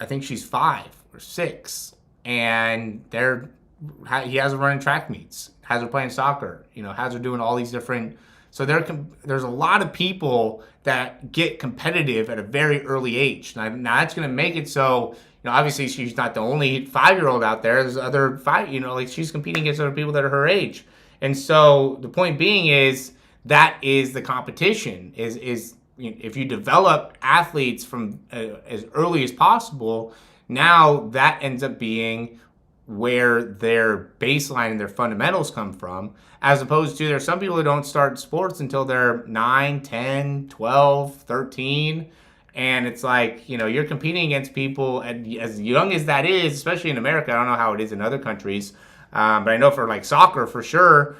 I think she's 5 or 6, and he has her running track meets, has her playing soccer, has her doing all these different. So there's a lot of people that get competitive at a very early age. Now that's going to make it so, obviously she's not the only 5-year-old out there. There's other like she's competing against other people that are her age. And so the point being is that is the competition is if you develop athletes from as early as possible, now that ends up being where their baseline and their fundamentals come from, as opposed to there's some people who don't start sports until they're 9, 10, 12, 13. And it's like, you're competing against people as young as that is, especially in America. I don't know how it is in other countries. But I know for like soccer, for sure,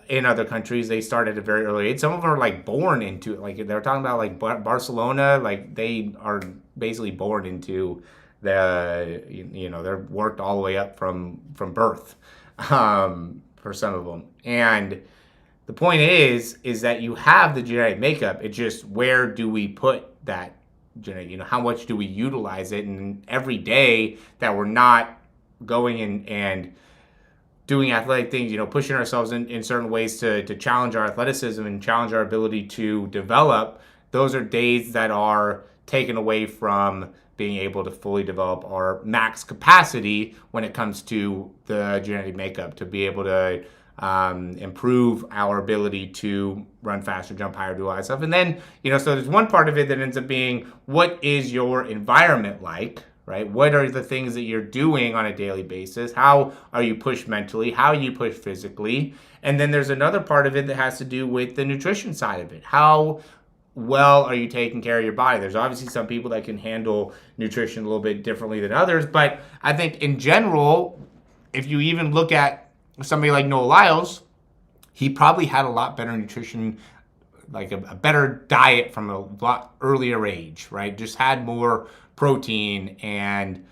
in other countries, they start at a very early age. Some of them are like born into it. Like they're talking about like Barcelona, like they are basically born into they're worked all the way up from birth for some of them. And the point is that you have the genetic makeup. It's just where do we put that genetic, how much do we utilize it? And every day that we're not going and doing athletic things, pushing ourselves in certain ways to challenge our athleticism and challenge our ability to develop, those are days that are taken away from being able to fully develop our max capacity when it comes to the genetic makeup, to be able to improve our ability to run faster, jump higher, do all that stuff. And then, so there's one part of it that ends up being, what is your environment like? Right? What are the things that you're doing on a daily basis? How are you pushed mentally? How are you pushed physically? And then there's another part of it that has to do with the nutrition side of it. How well are you taking care of your body? There's obviously some people that can handle nutrition a little bit differently than others, but I think in general, if you even look at somebody like Lyles, he probably had a lot better nutrition, like a better diet from a lot earlier age, right? Just had more protein and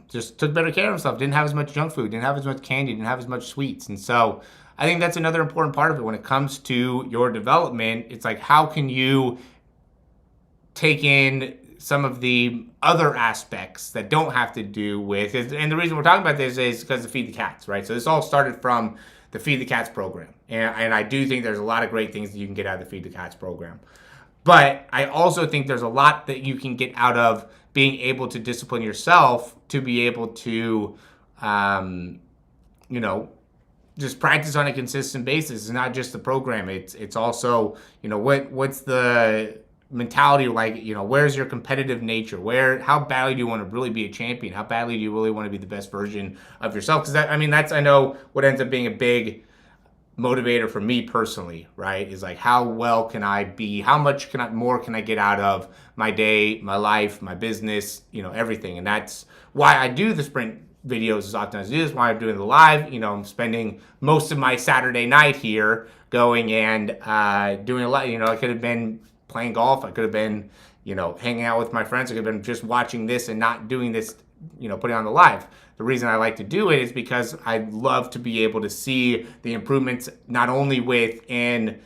just took better care of himself. Didn't have as much junk food, didn't have as much candy, didn't have as much sweets. And so I think that's another important part of it when it comes to your development. It's like, how can you take in some of the other aspects that don't have to do with, and the reason we're talking about this is because of Feed the Cats, right? So this all started from the Feed the Cats program. And I do think there's a lot of great things that you can get out of the Feed the Cats program. But I also think there's a lot that you can get out of being able to discipline yourself to be able to you know, just practice on a consistent basis. It's not just the program. It's also, you know, what's the mentality like, you know, where's your competitive nature? How badly do you want to really be a champion? How badly do you really want to be the best version of yourself? Because that's I know what ends up being a big motivator for me personally, right? Is like, how well can I be? How much more can I get out of my day, my life, my business, you know, everything. And that's why I do the sprint videos as often as I do. Is why I'm doing the live. You know, I'm spending most of my Saturday night here going and doing a lot. You know, I could have been playing golf. I could have been, you know, hanging out with my friends. I could have been just watching this and not doing this, you know, putting on the live. The reason I like to do it is because I love to be able to see the improvements, not only within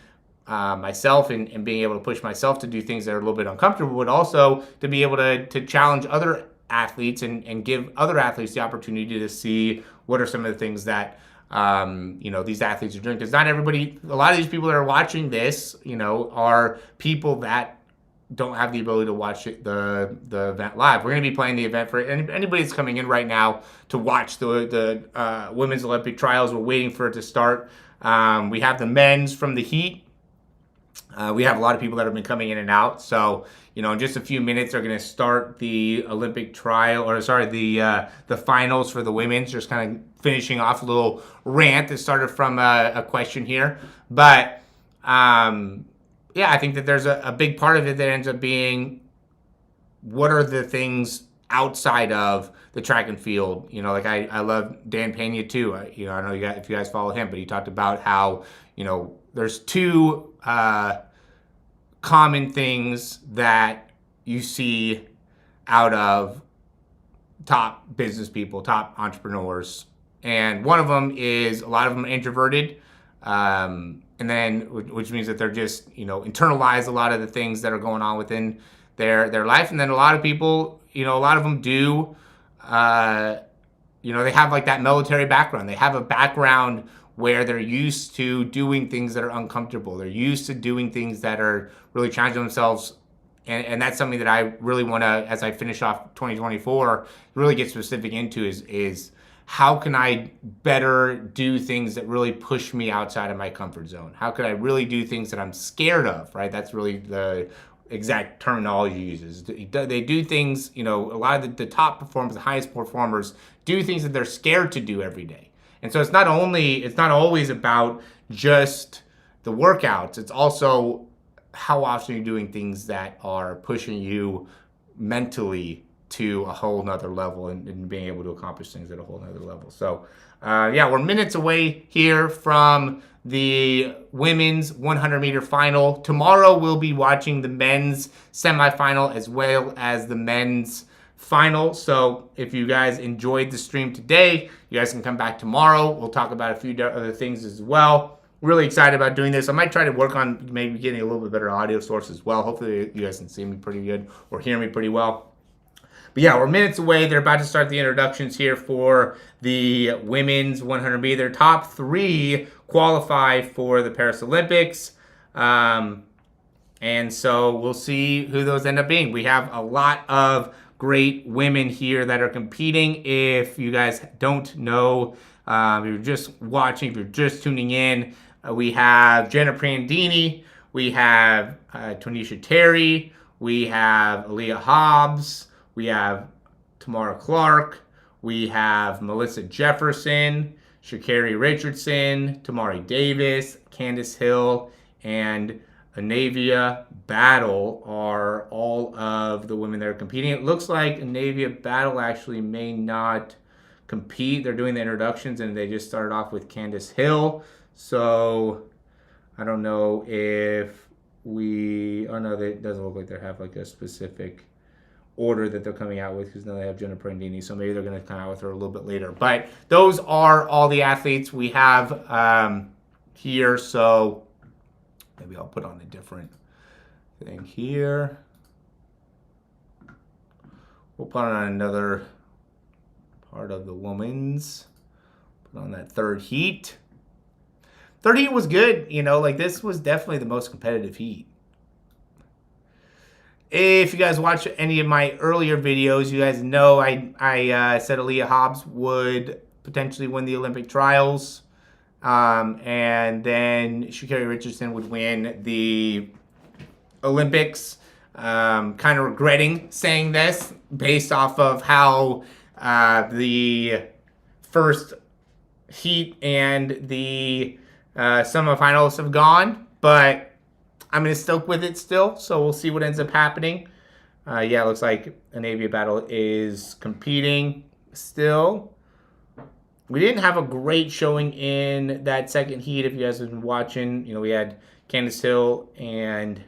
myself and being able to push myself to do things that are a little bit uncomfortable, but also to be able to challenge other athletes and give other athletes the opportunity to see what are some of the things that you know, these athletes are doing. Because not everybody, a lot of these people that are watching this, you know, are people that don't have the ability to watch the event live. We're going to be playing the event for anybody that's coming in right now to watch the women's Olympic trials. We're waiting for it to start. We have the men's from the heat. We have a lot of people that have been coming in and out. So, you know, in just a few minutes, they're going to start the Olympic trial, or sorry, the finals for the women's. Just kind of finishing off a little rant that started from a question here. But, yeah, I think that there's a big part of it that ends up being, what are the things outside of the track and field? You know, like I love Dan Pena too. You know, I know if you guys follow him, but he talked about how, you know, there's two common things that you see out of top business people, top entrepreneurs. And one of them is, a lot of them are introverted. And then, which means that they're just, you know, internalize a lot of the things that are going on within their life. And then a lot of people, you know, a lot of them do, you know, they have like that military background. They have a background where they're used to doing things that are uncomfortable. They're used to doing things that are really challenging themselves. And that's something that I really want to, as I finish off 2024, really get specific into is how can I better do things that really push me outside of my comfort zone? How could I really do things that I'm scared of, right? That's really the exact terminology uses. They do things, you know, a lot of the top performers, the highest performers, do things that they're scared to do every day. And so it's not always about just the workouts. It's also how often you're doing things that are pushing you mentally to a whole nother level and being able to accomplish things at a whole nother level. So, yeah, we're minutes away here from the women's 100-meter final. Tomorrow we'll be watching the men's semifinal as well as the men's final. So if you guys enjoyed the stream today, you guys can come back tomorrow. We'll talk about a few other things as well. Really excited about doing this. I might try to work on maybe getting a little bit better audio source as well. Hopefully you guys can see me pretty good or hear me pretty well. But yeah, we're minutes away. They're about to start the introductions here for the women's 100 m. Their top three qualify for the Paris Olympics. And so we'll see who those end up being. We have a lot of great women here that are competing. If you guys don't know, if you're just watching, if you're just tuning in, we have Jenna Prandini, we have Tonisha Terry, we have Aaliyah Hobbs, we have Tamara Clark, we have Melissa Jefferson, Sha'carri Richardson, Tamari Davis, Candace Hill, and Anavia Battle are all of the women that are competing. It looks like Anavia Battle actually may not compete. They're doing the introductions and they just started off with Candace Hill. So I don't know if oh no, it doesn't look like they have like a specific order that they're coming out with, because now they have Jenna Prandini, so maybe they're going to come out with her a little bit later. But those are all the athletes we have here, so maybe I'll put on a different thing here. We'll put on another part of the women's. Put on that third heat. Third heat was good, you know, like this was definitely the most competitive heat. If you guys watch any of my earlier videos, you guys know I said Aaliyah Hobbs would potentially win the Olympic trials. And then Sha'carri Richardson would win the Olympics. Kind of regretting saying this based off of how the first heat and the semifinals have gone, but I'm going to stick with it still, so we'll see what ends up happening. Yeah, it looks like Navy Battle is competing still. We didn't have a great showing in that second heat. If you guys have been watching, you know, we had Candace Hill and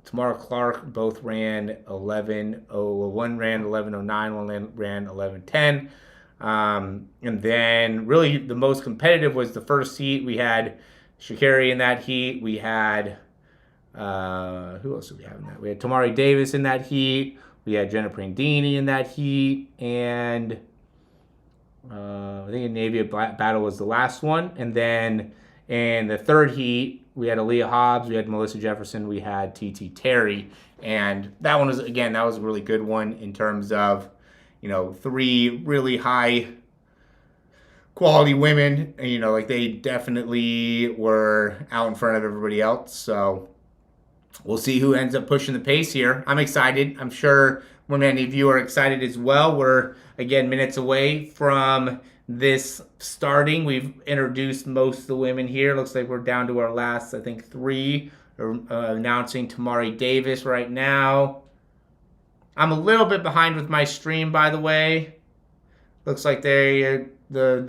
Tamara Clark both ran 11:0. One ran 11:09, one ran 11:10. And then really the most competitive was the first heat. We had Sha'carri in that heat. We had, who else did we have in that? We had Tamari Davis in that heat. We had Jenna Prandini in that heat. And I think the Navy Battle was the last one. And then in the third heat, we had Aaliyah Hobbs, we had Melissa Jefferson, we had TT Terry. And that one was, again, that was a really good one in terms of, you know, 3 really high quality women. You know, like they definitely were out in front of everybody else. So we'll see who ends up pushing the pace here. I'm excited. I'm sure many of you are excited as well. We're, again, minutes away from this starting. We've introduced most of the women here. Looks like we're down to our last, I think, 3. Announcing Tamari Davis right now. I'm a little bit behind with my stream, by the way. Looks like the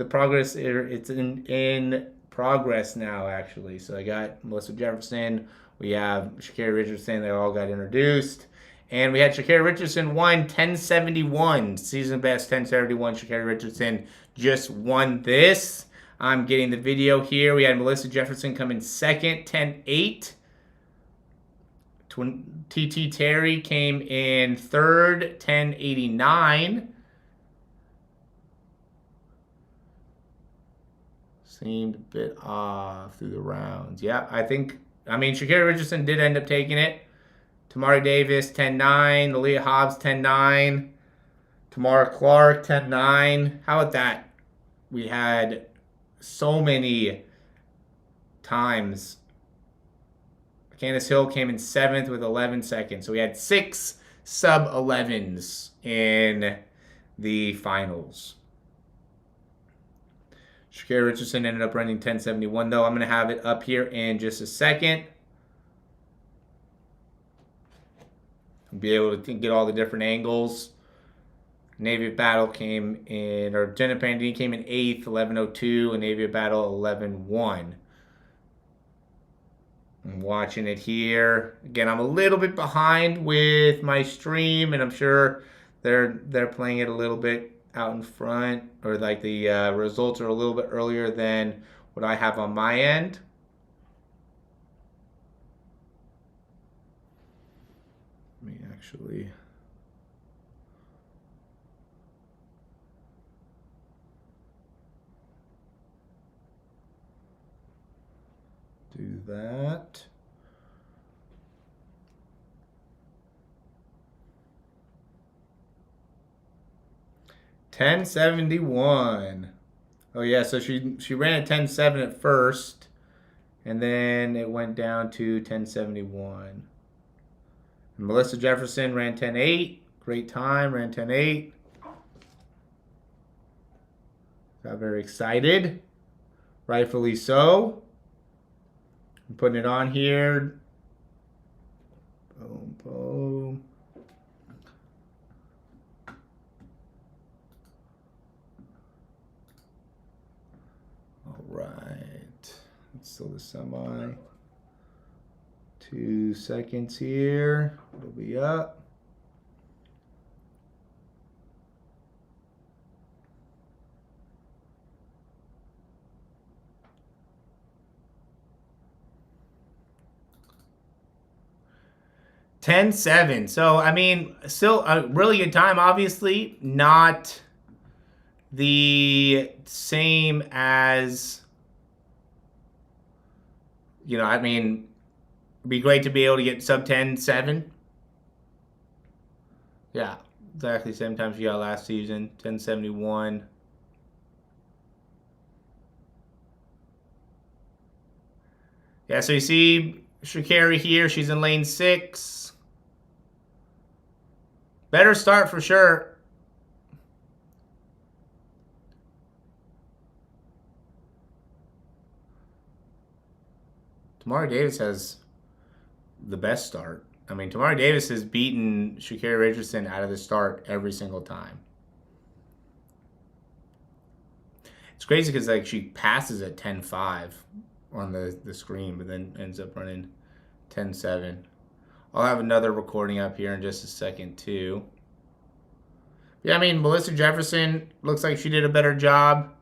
progress, it's in progress now, actually. So I got Melissa Jefferson. We have Sha'carri Richardson. They all got introduced. And we had Sha'carri Richardson won 10.71. Season best 10.71. Sha'carri Richardson just won this. I'm getting the video here. We had Melissa Jefferson come in second, 10.8. TT Terry came in third, 10.89. Seemed a bit off through the rounds. Yeah, I mean, Sha'carri Richardson did end up taking it. Tamari Davis, 10.9. Aaliyah Hobbs, 10.9. Tamara Clark, 10.9. How about that? We had so many times. Candace Hill came in 7th with 11 seconds. So we had 6 sub-11s in the finals. Sha'carri Richardson ended up running 10.71, though. I'm going to have it up here in just a second. Be able to get all the different angles. Navy Battle came in, or Jenna Prandini came in 8th, 11.02, and Navy Battle 11.1. I'm watching it here. Again, I'm a little bit behind with my stream, and I'm sure they're playing it a little bit out in front, or like the results are a little bit earlier than what I have on my end. Let me actually do that. $10.71. Oh yeah, so she ran at 10.7 at first, and then it went down to 10.71. Melissa Jefferson ran 10.8. Great time, ran 10.8. Got very excited. Rightfully so. I'm putting it on here. Boom, boom. All right. It's still the semi. 2 seconds here. It'll be up. $10.7. So, I mean, still a really good time. Obviously, not the same as, you know, I mean, it'd be great to be able to get sub 10.7. Yeah, Exactly same time she got last season, 10.71. Yeah, so you see Sha'carri here. She's in lane 6. Better start for sure. Tamari Davis has the best start. I mean, Tamari Davis has beaten Sha'carri Richardson out of the start every single time. It's crazy because like she passes at 10.5 on the screen, but then ends up running 10.7. I'll have another recording up here in just a second too. Yeah, I mean, Melissa Jefferson looks like she did a better job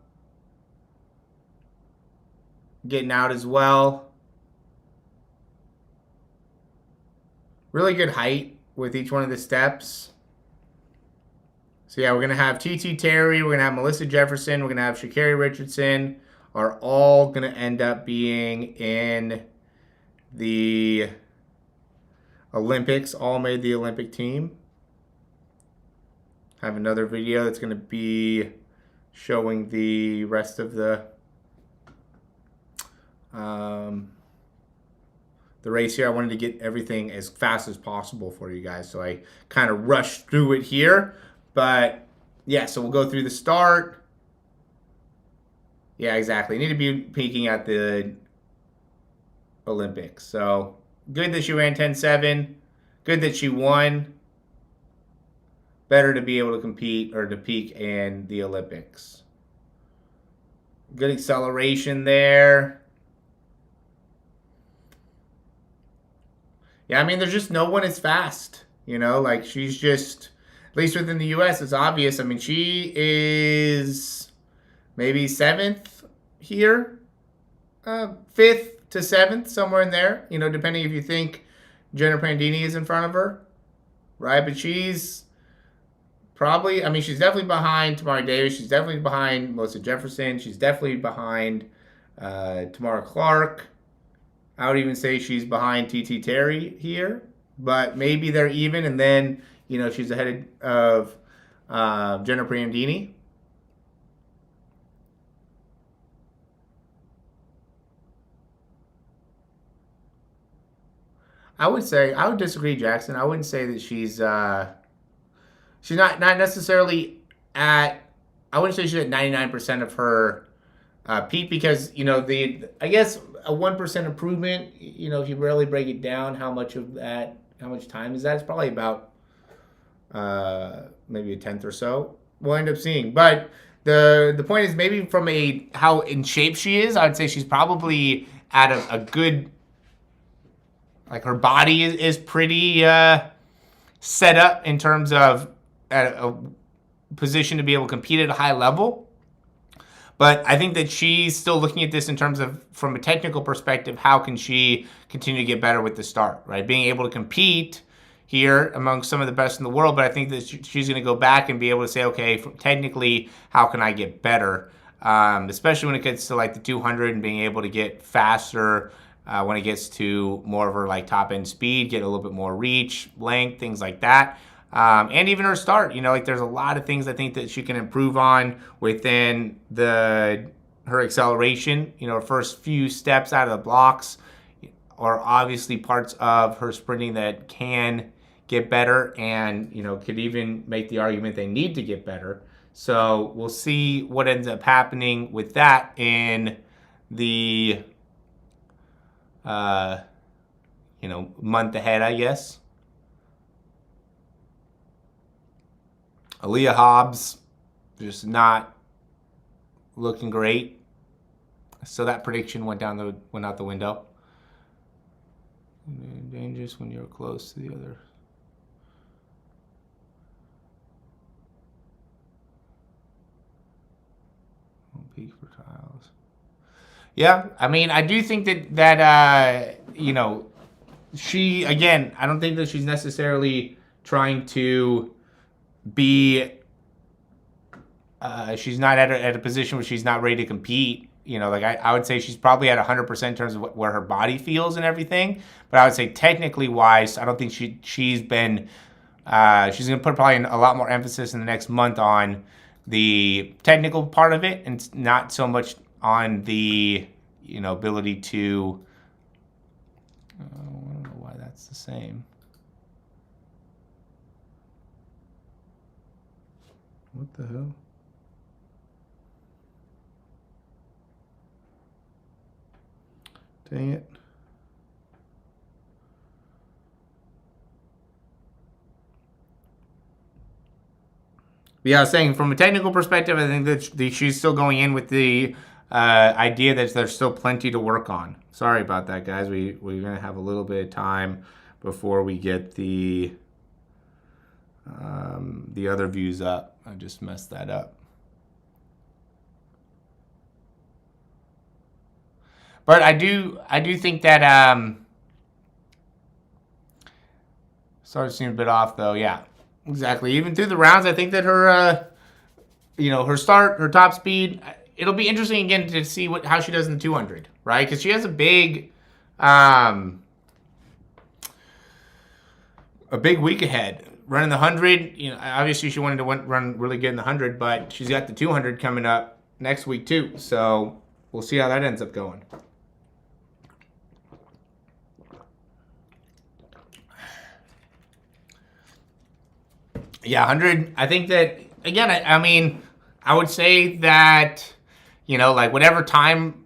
getting out as well. Really good height with each one of the steps. So yeah, we're going to have TT Terry, we're going to have Melissa Jefferson, we're going to have Sha'carri Richardson are all going to end up being in the Olympics, all made the Olympic team. I have another video that's going to be showing the rest of the race here. I wanted to get everything as fast as possible for you guys, so I kind of rushed through it here. But yeah, so we'll go through the start. Yeah, exactly. Need to be peaking at the Olympics. So good that she ran 10.7. Good that she won. Better to be able to compete or to peak in the Olympics. Good acceleration there. Yeah, I mean, there's just no one as fast. You know, like she's just, at least within the U.S., it's obvious. I mean, she is maybe 7th here, 5th to 7th, somewhere in there. You know, depending if you think Jenna Prandini is in front of her, right? But she's probably, I mean, she's definitely behind Tamari Davis. She's definitely behind Melissa Jefferson. She's definitely behind Tamara Clark. I would even say she's behind TT Terry here, but maybe they're even, and then, you know, she's ahead of Jenna Prandini. I would disagree, Jackson. I wouldn't say that she's not necessarily at, I wouldn't say she's at 99% of her peak, because, you know, I guess a 1% improvement, you know, if you really break it down, how much time is that? It's probably about maybe a 10th or so. We'll end up seeing. But the point is, maybe from how in shape she is, I'd say she's probably at a good, like her body is pretty set up in terms of at a position to be able to compete at a high level. But I think that she's still looking at this in terms of, from a technical perspective, how can she continue to get better with the start, right? Being able to compete here among some of the best in the world, but I think that she's going to go back and be able to say, okay, technically, how can I get better? Especially when it gets to like the 200 and being able to get faster when it gets to more of her like top end speed, get a little bit more reach, length, things like that. And even her start, you know, like there's a lot of things I think that she can improve on within her acceleration. You know, her first few steps out of the blocks are obviously parts of her sprinting that can get better, and, you know, could even make the argument they need to get better. So we'll see what ends up happening with that in the, you know, month ahead, I guess. Aaliyah Hobbs just not looking great. So that prediction went out the window. Dangerous when you're close to the other. Peak for trials. Yeah, I mean, I do think that you know, she, again, I don't think that she's necessarily trying to be, she's not at a position where she's not ready to compete. You know, like I would say she's probably at 100% in terms of where her body feels and everything. But I would say technically wise, I don't think she's been She's going to put probably a lot more emphasis in the next month on the technical part of it, and not so much on the ability to. I don't know why that's the same. What the hell? Dang it. Yeah, I was saying from a technical perspective, I think that she's still going in with the idea that there's still plenty to work on. Sorry about that, guys. We're going to have a little bit of time before we get the other views up. I just messed that up. But I do think that started to seem a bit off though. Yeah, exactly. Even through the rounds, I think that her her top speed. It'll be interesting again to see how she does in the 200, right? Because she has a big week ahead. Running the 100, obviously she wanted to run really good in the 100, but she's got the 200 coming up next week too. So we'll see how that ends up going. Yeah, 100. I think that again. I mean, I would say that like whatever time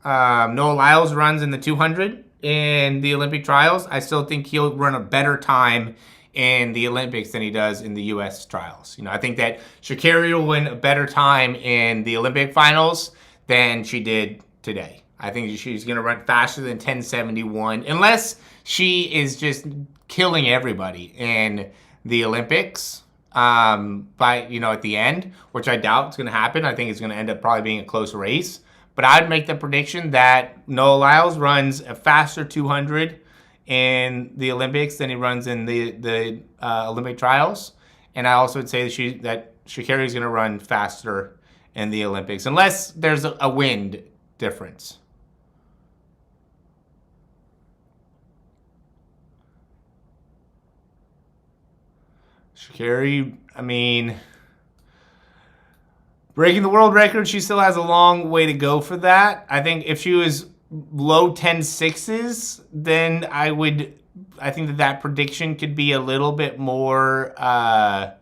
Noah Lyles runs in the 200 in the Olympic trials, I still think he'll run a better time in the Olympics than he does in the U.S. trials. I think that Sha'carri will win a better time in the Olympic finals than she did today. I think she's going to run faster than 10.71, unless she is just killing everybody in the Olympics by at the end, which I doubt is going to happen. I think it's going to end up probably being a close race. But I'd make the prediction that Noah Lyles runs a faster 200 in the Olympics than he runs in the Olympic trials. And I also would say that Sha'carri is going to run faster in the Olympics, unless there's a wind difference. Sha'carri, I mean, breaking the world record, she still has a long way to go for that. I think if she was low 10.6s, then I think that prediction could be a little bit more, I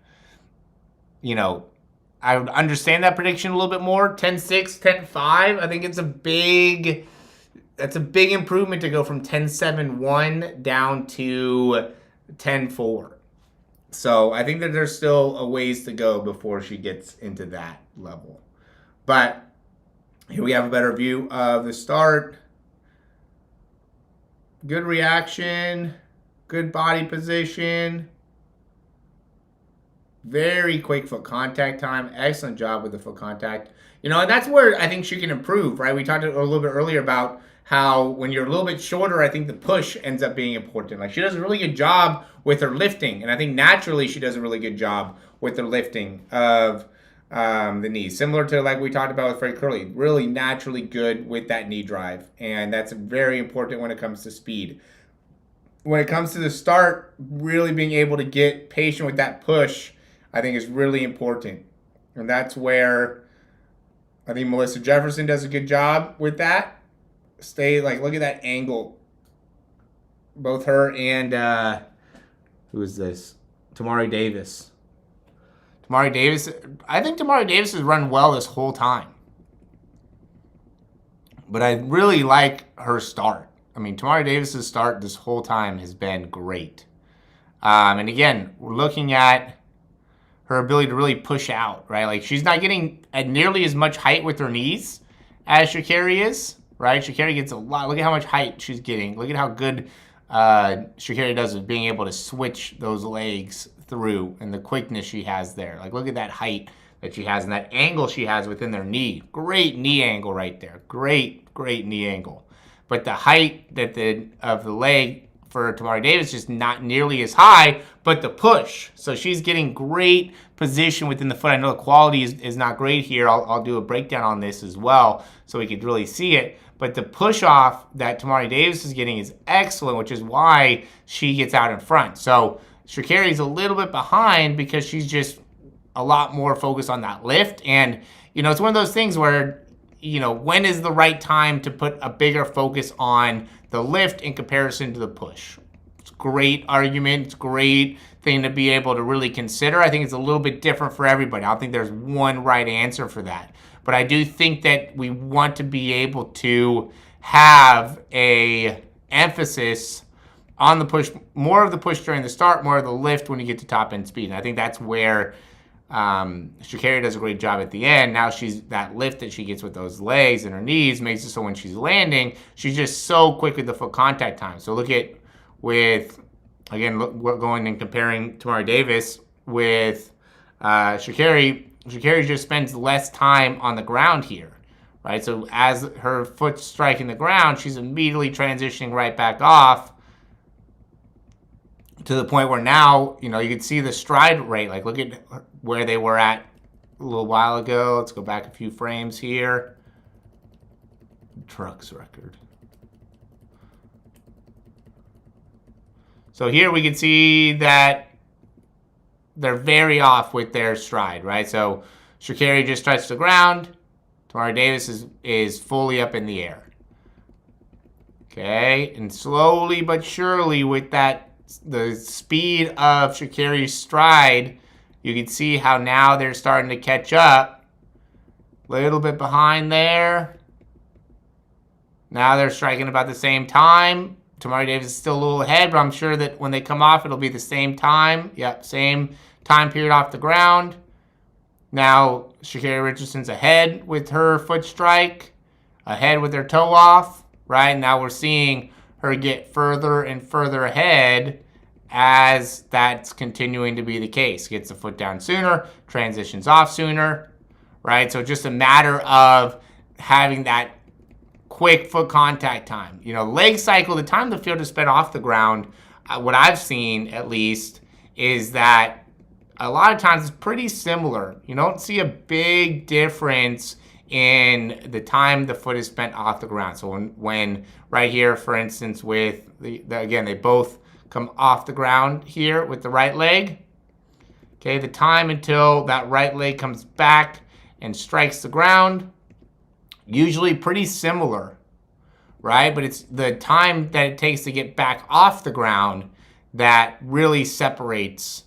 would understand that prediction a little bit more. 10.6, 10.5, I think that's a big improvement to go from 10.71 down to 10.4. So I think that there's still a ways to go before she gets into that level. But here we have a better view of the start. Good reaction, good body position, very quick foot contact time. Excellent job with the foot contact. And that's where I think she can improve, right? We talked a little bit earlier about how when you're a little bit shorter, I think the push ends up being important. Like she does a really good job with her lifting, and I think naturally she does a really good job with her lifting of the knees. Similar to like we talked about with Kerley, really naturally good with that knee drive, and that's very important when it comes to speed. When it comes to the start, really being able to get patient with that push, I think is really important, and that's where I think Melissa Jefferson does a good job with that. Look at that angle. Both her and who is this? Tamari Davis. I think Tamari Davis has run well this whole time. But I really like her start. I mean, Tamari Davis's start this whole time has been great. And again, we're looking at her ability to really push out, right? Like she's not getting at nearly as much height with her knees as Sha'carri is, right? Sha'carri gets a lot. Look at how much height she's getting. Look at how good Sha'carri does with being able to switch those legs through and the quickness she has there. Like look at that height that she has and that angle she has within their knee. Great knee angle right there. Great knee angle. But the height of the leg for Tamari Davis is just not nearly as high, but the push. So she's getting great position within the foot. I know the quality is not great here. I'll do a breakdown on this as well so we could really see it. But the push off that Tamari Davis is getting is excellent, which is why she gets out in front. So Sha'carri's a little bit behind because she's just a lot more focused on that lift. And, it's one of those things where, when is the right time to put a bigger focus on the lift in comparison to the push? It's a great argument. It's a great thing to be able to really consider. I think it's a little bit different for everybody. I don't think there's one right answer for that. But I do think that we want to be able to have a emphasis on the push, more of the push during the start, more of the lift when you get to top end speed. And I think that's where Sha'carri does a great job at the end. Now that lift that she gets with those legs and her knees makes it so when she's landing, she's just so quick with the foot contact time. So look at again, we're going and comparing Tamari Davis with Sha'carri. Sha'carri just spends less time on the ground here, right? So as her foot's striking the ground, she's immediately transitioning right back off to the point where now, you can see the stride rate. Like, look at where they were at a little while ago. Let's go back a few frames here. Trucks record. So here we can see that they're very off with their stride, right? So Sha'carri just touched the ground. Tamari Davis is fully up in the air. Okay, and slowly but surely with the speed of Sha'carri's stride, you can see how now they're starting to catch up. A little bit behind there. Now they're striking about the same time. Tamari Davis is still a little ahead, but I'm sure that when they come off, it'll be the same time. Yep, same time period off the ground. Now, Sha'carri Richardson's ahead with her foot strike, ahead with her toe off, right? Now we're seeing her get further and further ahead as that's continuing to be the case. Gets the foot down sooner, transitions off sooner, right? So just a matter of having that quick foot contact time. Leg cycle, the time the field is spent off the ground, what I've seen at least, is that a lot of times it's pretty similar. You don't see a big difference in the time the foot is spent off the ground. So when right here, for instance, with again, they both come off the ground here with the right leg. Okay, the time until that right leg comes back and strikes the ground, usually pretty similar, right? But it's the time that it takes to get back off the ground that really separates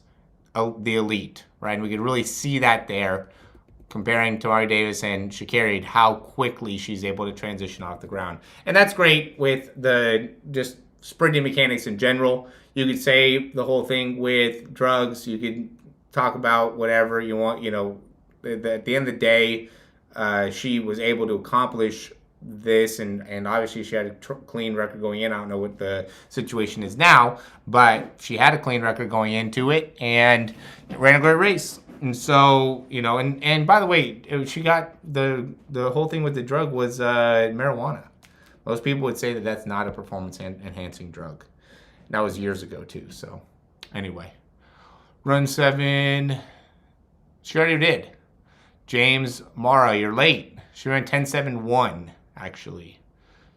the elite, right? And we could really see that there, comparing Tamari Davis and Sha'carri, how quickly she's able to transition off the ground. And that's great with the just sprinting mechanics in general. You could say the whole thing with drugs. You could talk about whatever you want. At the end of the day, she was able to accomplish this, and obviously she had a clean record going in. I don't know what the situation is now, but she had a clean record going into it and ran a great race. And so, and by the way, she got the whole thing with the drug was marijuana. Most people would say that that's not a performance enhancing drug. And that was years ago too. So anyway, run 7. She already did. James Mara, you're late. She ran 10.71 actually.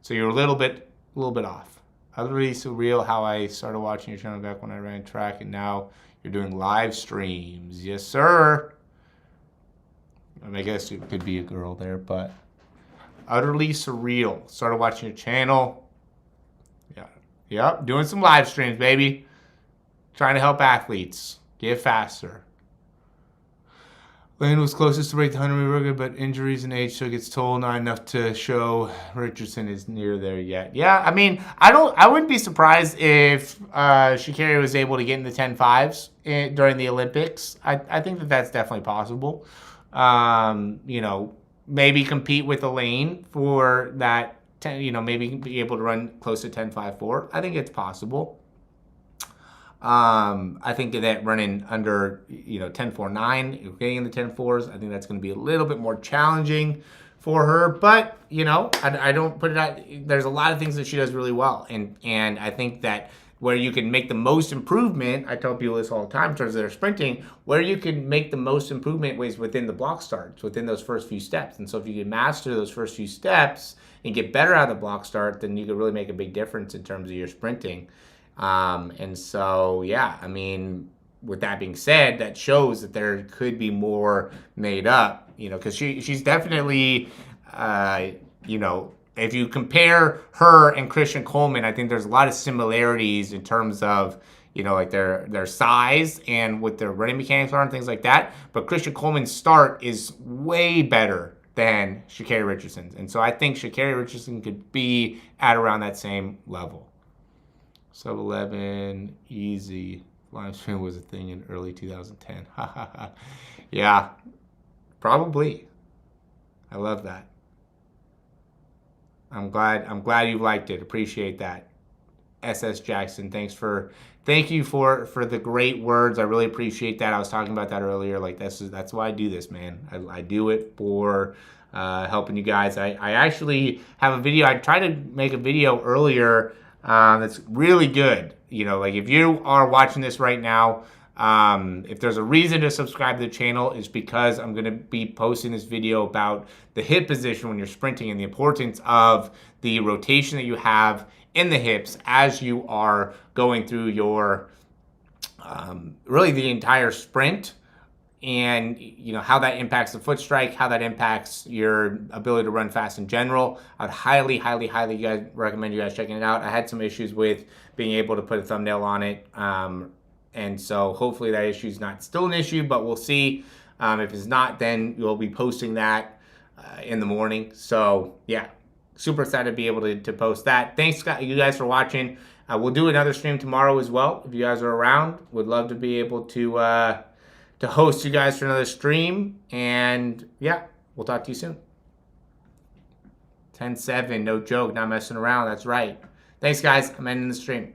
So you're a little bit off. Utterly surreal how I started watching your channel back when I ran track, and now you're doing live streams. Yes, sir. I guess it could be a girl there, but utterly surreal. Started watching your channel. Yeah. Yep. Doing some live streams, baby. Trying to help athletes get faster. Lane was closest to break the 100-meter record, but injuries and age took its toll. Not enough to show Richardson is near there yet. Yeah, I mean, I wouldn't be surprised if Sha'carri was able to get in the 10.5s during the Olympics. I think that that's definitely possible. Maybe compete with Elaine for that 10. Maybe be able to run close to 10.54. I think it's possible. I think that running under, 10.49, getting in the 10.4s, I think that's going to be a little bit more challenging for her. But, I don't put it out. There's a lot of things that she does really well. And I think that where you can make the most improvement, I tell people this all the time in terms of their sprinting, where you can make the most improvement was within the block starts, within those first few steps. And so if you can master those first few steps and get better out of the block start, then you can really make a big difference in terms of your sprinting. And so, yeah, I mean, with that being said, that shows that there could be more made up, because she's definitely, if you compare her and Christian Coleman, I think there's a lot of similarities in terms of, like their size and what their running mechanics are and things like that. But Christian Coleman's start is way better than Sha'carri Richardson's. And so I think Sha'carri Richardson could be at around that same level. Sub 11, easy. Live stream was a thing in early 2010. Yeah, probably. I love that. I'm glad you liked it. Appreciate that. SS Jackson, thank you for the great words. I really appreciate that. I was talking about that earlier. Like that's why I do this, man. I do it for helping you guys. I actually have a video. I tried to make a video earlier that's really good. Like if you are watching this right now, if there's a reason to subscribe to the channel, it's because I'm going to be posting this video about the hip position when you're sprinting and the importance of the rotation that you have in the hips as you are going through your really the entire sprint, and how that impacts the foot strike, how that impacts your ability to run fast in general. I'd highly recommend you guys checking it out. I had some issues with being able to put a thumbnail on it, and so hopefully that issue is not still an issue, but we'll see. If it's not, then you'll be posting that in the morning. So yeah, super excited to be able to post that. Thanks you guys for watching. We'll do another stream tomorrow as well. If you guys are around, would love to be able to host you guys for another stream. And yeah, we'll talk to you soon. 10-7, no joke, not messing around. That's right. Thanks, guys. I'm ending the stream.